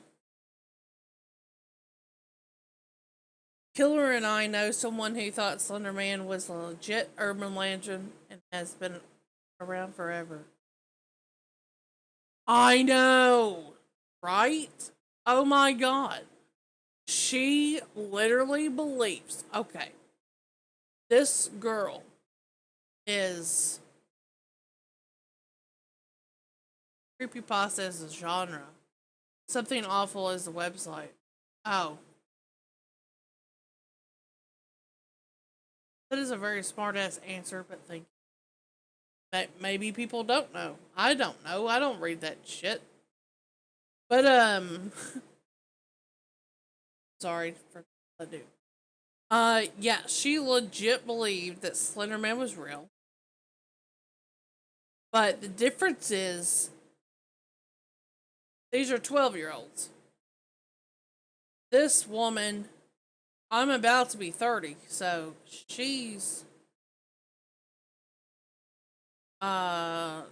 Killer and I know someone who thought Slender Man was a legit urban legend and has been around forever. I know, right? Oh my god. She literally believes. Okay, this girl is creepypasta as a genre. Something awful is the website. Oh, that is a very smart ass answer, but thank you. That maybe people don't know. I don't know. I don't read that shit. But sorry for the do. Yeah, she legit believed that Slenderman was real. But the difference is these are 12-year-olds. This woman, I'm about to be 30, so she's uh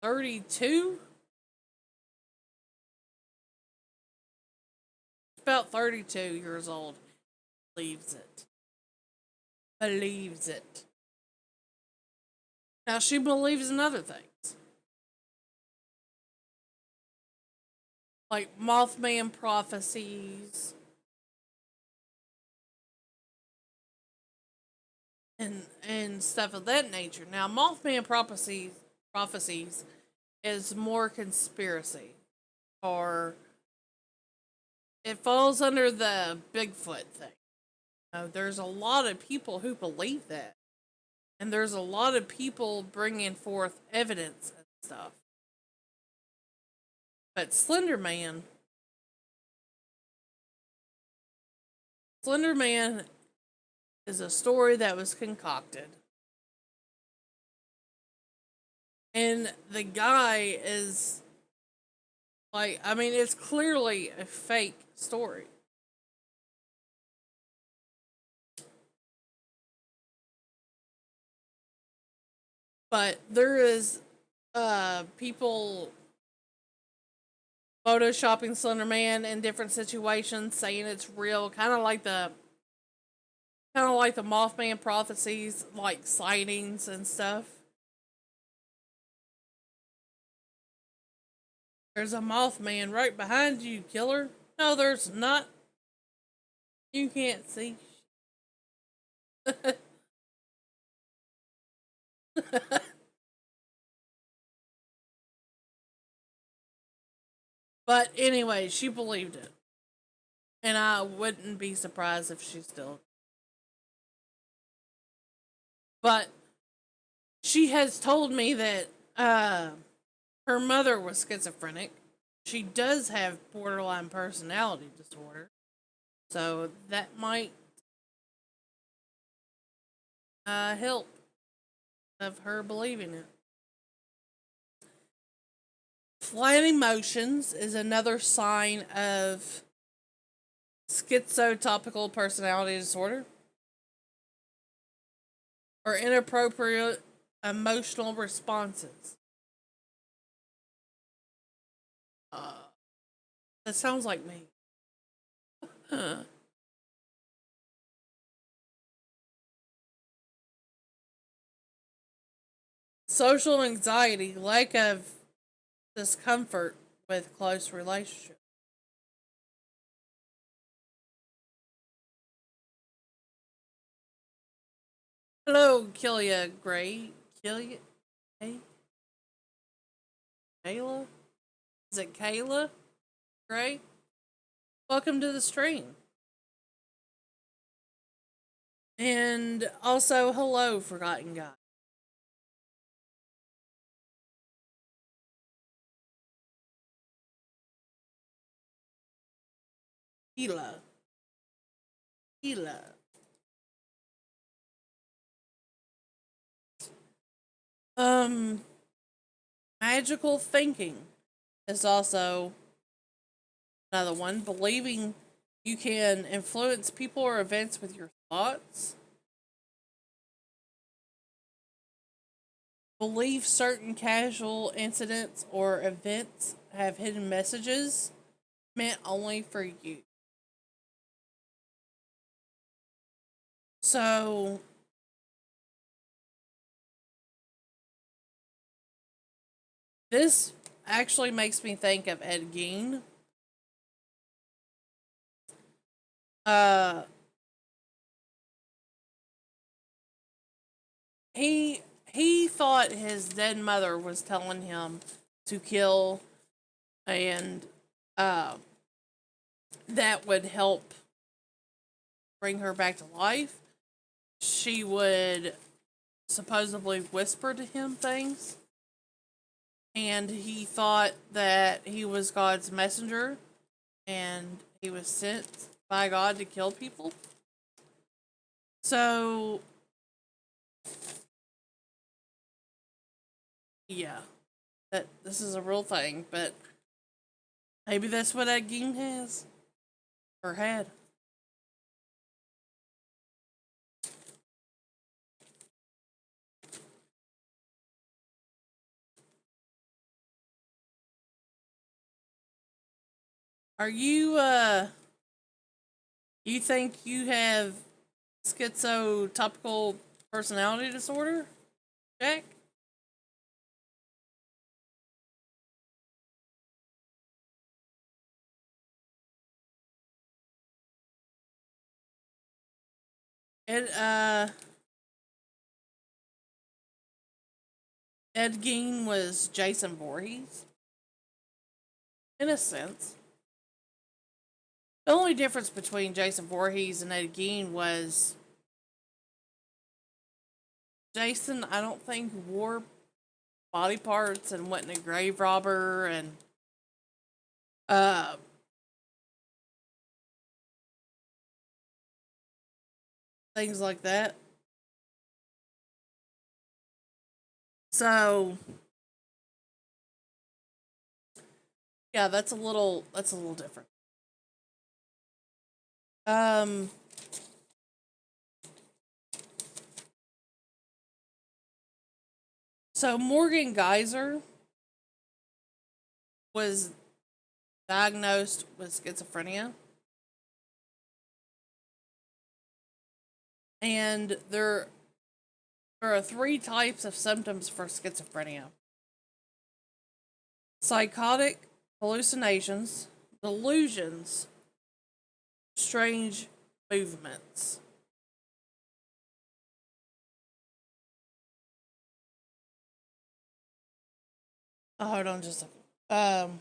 32, about 32 years old. Believes it. Believes it. Now she believes in other things. Like Mothman prophecies and stuff of that nature. Now Mothman prophecies is more conspiracy, or it falls under the Bigfoot thing. There's a lot of people who believe that, and there's a lot of people bringing forth evidence and stuff. But Slender Man is a story that was concocted, and the guy is like, I mean, it's clearly a fake story. But there is people photoshopping Slender Man in different situations, saying it's real, kind of like the Mothman prophecies, like sightings and stuff. There's a Mothman right behind you, killer. No, there's not. You can't see. But anyway, she believed it. And I wouldn't be surprised if she's still. But she has told me that her mother was schizophrenic. She does have borderline personality disorder. So that might help of her believing it. Flat emotions is another sign of schizotypal personality disorder or inappropriate emotional responses. Uh, that sounds like me. Social anxiety, lack of discomfort with close relationships. Hello, Killia Gray. Killia? Hey? Kayla? Is it Kayla Gray? Welcome to the stream. And also, hello, Forgotten Guy. Hila. Hila. Um, Magical thinking is also another one. Believing you can influence people or events with your thoughts. Believe certain casual incidents or events have hidden messages meant only for you. So, this actually makes me think of Ed Gein. Uh, he thought his dead mother was telling him to kill, and uh, that would help bring her back to life. She would supposedly whisper to him things, and he thought that he was God's messenger and he was sent by God to kill people. So, yeah, that this is a real thing, but maybe that's what that game has or had. Are you think you have schizotypal personality disorder, Jack? Ed Ed Gein was Jason Voorhees, in a sense. The only difference between Jason Voorhees and Ed Gein was Jason, I don't think, wore body parts and wasn't a grave robber and uh things like that. So yeah, that's a little different. Um so Morgan Geyser was diagnosed with schizophrenia, and there are three types of symptoms for schizophrenia: psychotic hallucinations, delusions, strange movements. Oh, hold on just a second.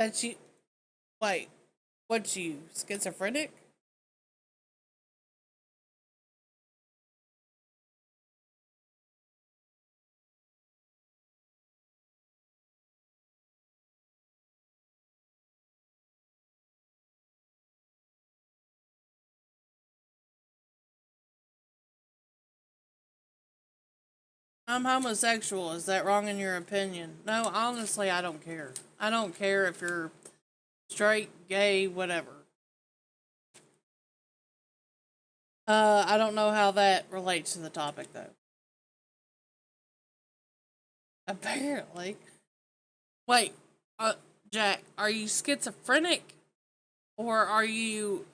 That you wait, what you schizophrenic? I'm homosexual. Is that wrong in your opinion? No, honestly, I don't care. I don't care if you're straight, gay, whatever. I don't know how that relates to the topic though. Apparently. Wait, uh, Jack, are you schizophrenic? Or are you.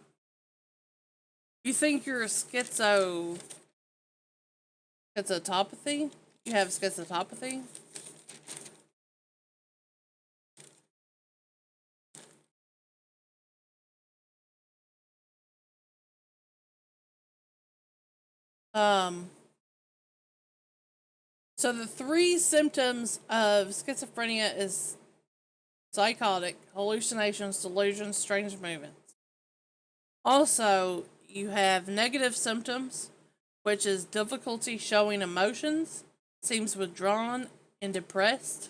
You think you're a schizotopathy? You have schizotopathy? Um, so the three symptoms of schizophrenia is psychotic, hallucinations, delusions, strange movements. Also, you have negative symptoms, which is difficulty showing emotions, seems withdrawn and depressed.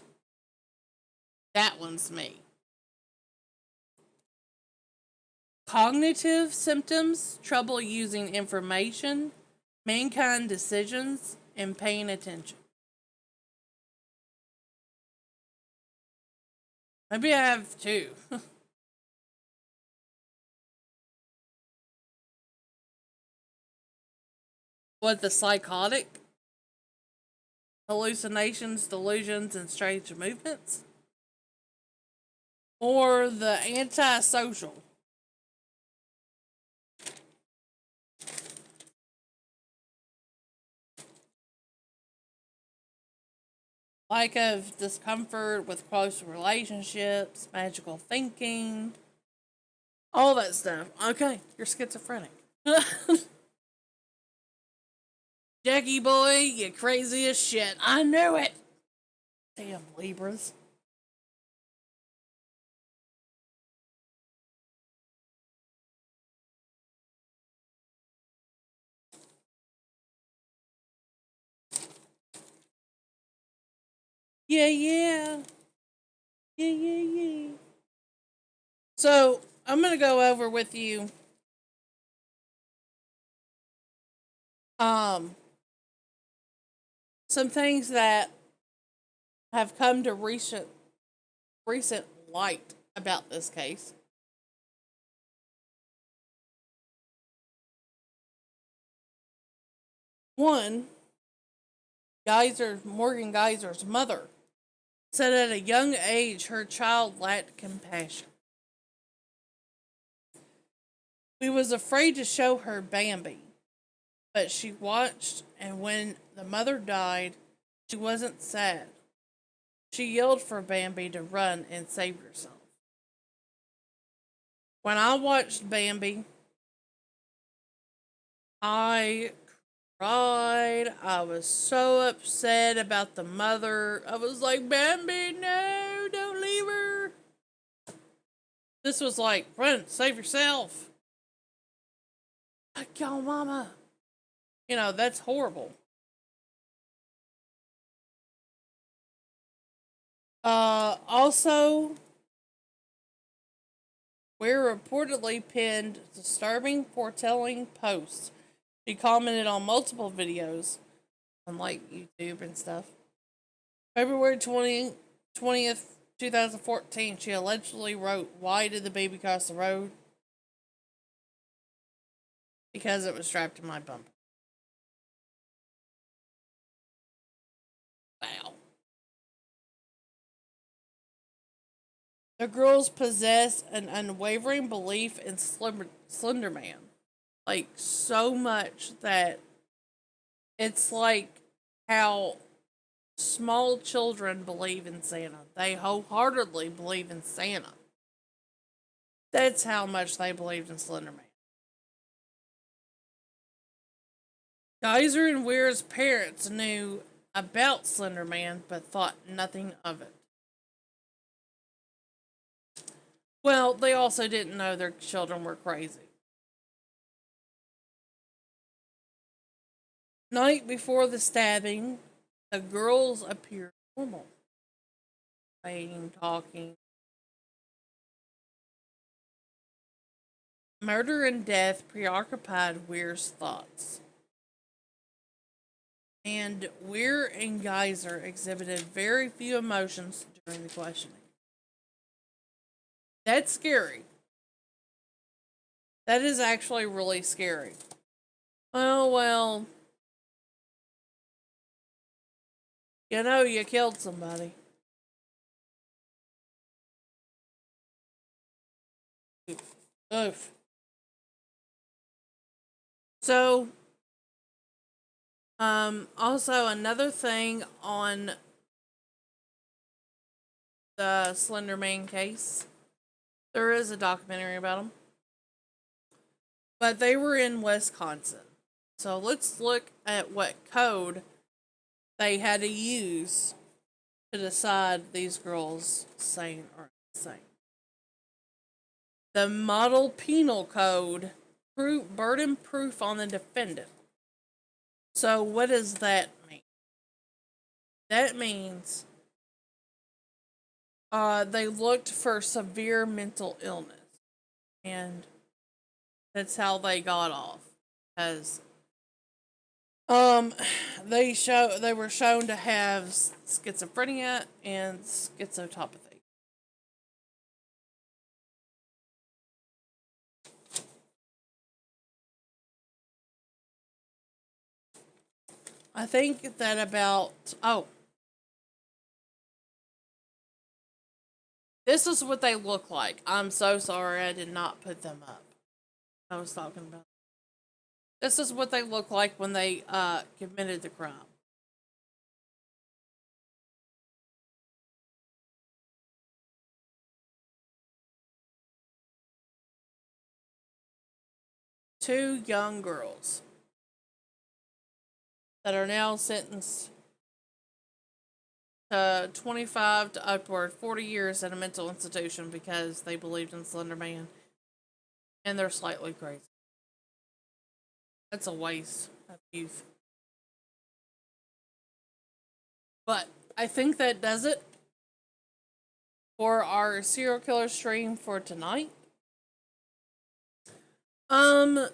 That one's me. Cognitive symptoms, trouble using information, mankind decisions, and paying attention. Maybe I have two. What, the psychotic? Hallucinations, delusions, and strange movements? Or the antisocial? Lack of discomfort with close relationships, magical thinking, all that stuff. Okay, you're schizophrenic. Jackie boy, you crazy as shit. I knew it. Damn Libras. Yeah, yeah. Yeah, yeah, yeah. So, I'm going to go over with you um some things that have come to recent light about this case. One, Morgan Geyser's mother said at a young age her child lacked compassion. We was afraid to show her Bambi, but she watched, and when the mother died, she wasn't sad. She yelled for Bambi to run and save herself. When I watched Bambi, I cried. I was so upset about the mother. I was like, Bambi, no, don't leave her. This was like, run, save yourself. Like, yo, mama. That's horrible. Also, Ware reportedly penned disturbing, foretelling posts. She commented on multiple videos on like YouTube and stuff. February 20th, 2014, she allegedly wrote, "Why did the baby cross the road?" Because it was strapped to my bumper. Wow. The girls possess an unwavering belief in Slender Man. Like, so much that it's like how small children believe in Santa. They wholeheartedly believe in Santa. That's how much they believed in Slender Man. Geyser and Ware's parents knew about Slender Man but thought nothing of it. Well, they also didn't know their children were crazy. Night before the stabbing, the girls appeared normal, playing, talking. Murder and death preoccupied Weir's thoughts, and Weir and Geyser exhibited very few emotions during the questioning. That's scary. That is actually really scary. Oh, well, you know, you killed somebody. Oof. So, also another thing on the Slender Man case, there is a documentary about them, but they were in Wisconsin. So let's look at what code they had to use to decide these girls sane or insane. The model penal code burden proof on the defendant. So what does that mean? That means they looked for severe mental illness, and that's how they got off. Because um, they were shown to have schizophrenia and schizotopathy. I think that about this is what they look like. I'm so sorry I did not put them up. I was talking about. This is what they look like when they committed the crime. Two young girls that are now sentenced to 25 to upward 40 years at a mental institution because they believed in Slender Man and they're slightly crazy. That's a waste of youth. But I think that does it for our serial killer stream for tonight. Um,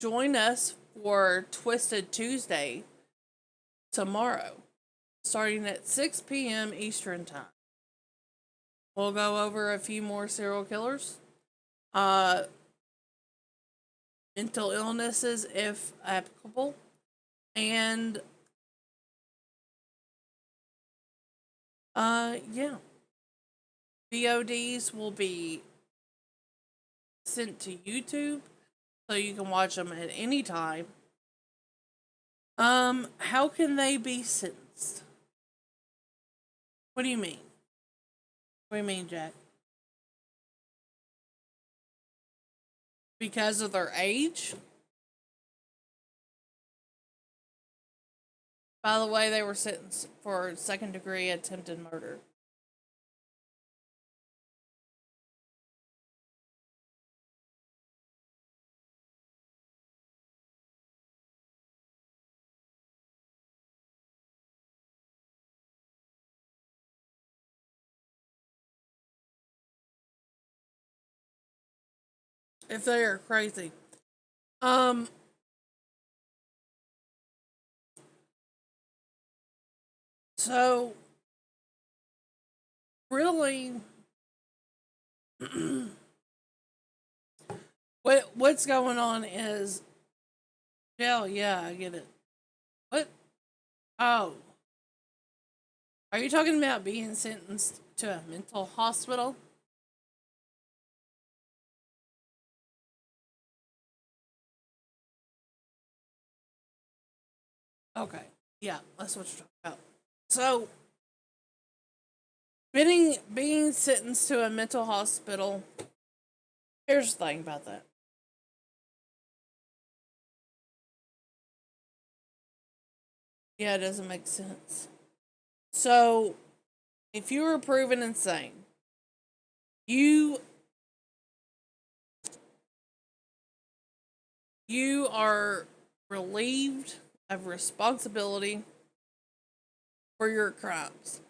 join us for Twisted Tuesday tomorrow, starting at 6 p.m. Eastern Time. We'll go over a few more serial killers, uh, mental illnesses if applicable, and yeah, VODs will be sent to YouTube so you can watch them at any time. How can they be sentenced? What do you mean? What do you mean, Jack? Because of their age? By the way, they were sentenced for second degree attempted murder. If they are crazy. Um, so really what's going on is jail, yeah, I get it. What? Oh. Are you talking about being sentenced to a mental hospital? Okay. Yeah, that's what you're talking about. So being sentenced to a mental hospital, here's the thing about that. Yeah, it doesn't make sense. So if you were proven insane You you are relieved of responsibility for your crimes.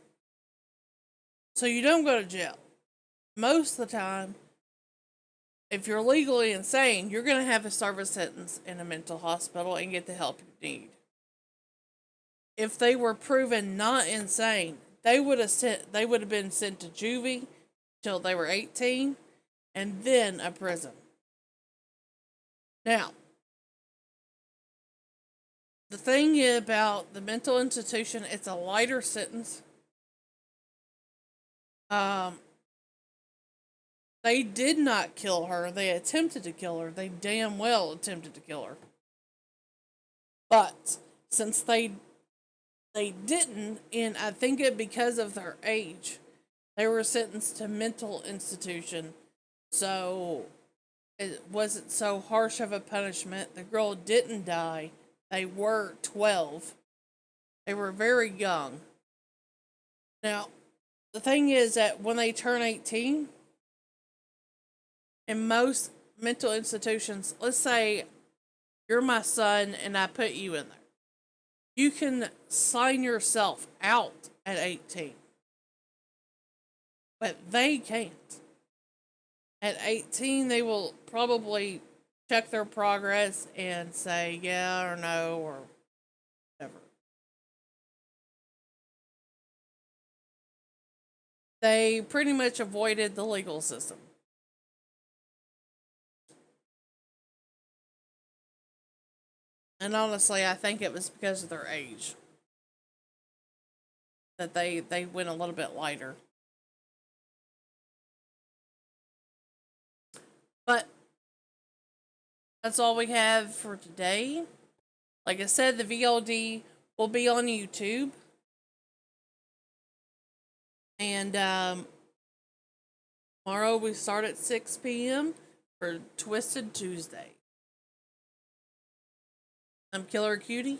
So you don't go to jail. Most of the time, if you're legally insane, you're going to have to serve a sentence in a mental hospital and get the help you need. If they were proven not insane, they would have been sent to juvie till they were 18 and then a prison. Now, the thing about the mental institution, it's a lighter sentence. Um, they did not kill her. They attempted to kill her. They damn well attempted to kill her. But since they didn't, and I think it because of their age, they were sentenced to mental institution. So it wasn't so harsh of a punishment. The girl didn't die. They were 12. They were very young. Now, the thing is that when they turn 18, in most mental institutions, let's say you're my son and I put you in there, you can sign yourself out at 18. But they can't. At 18, they will probably check their progress and say yeah or no or whatever. They pretty much avoided the legal system. And honestly, I think it was because of their age that they went a little bit lighter. But that's all we have for today. Like I said, the VOD will be on YouTube. And tomorrow we start at 6 p.m. for Twisted Tuesday. I'm Killer Cutie.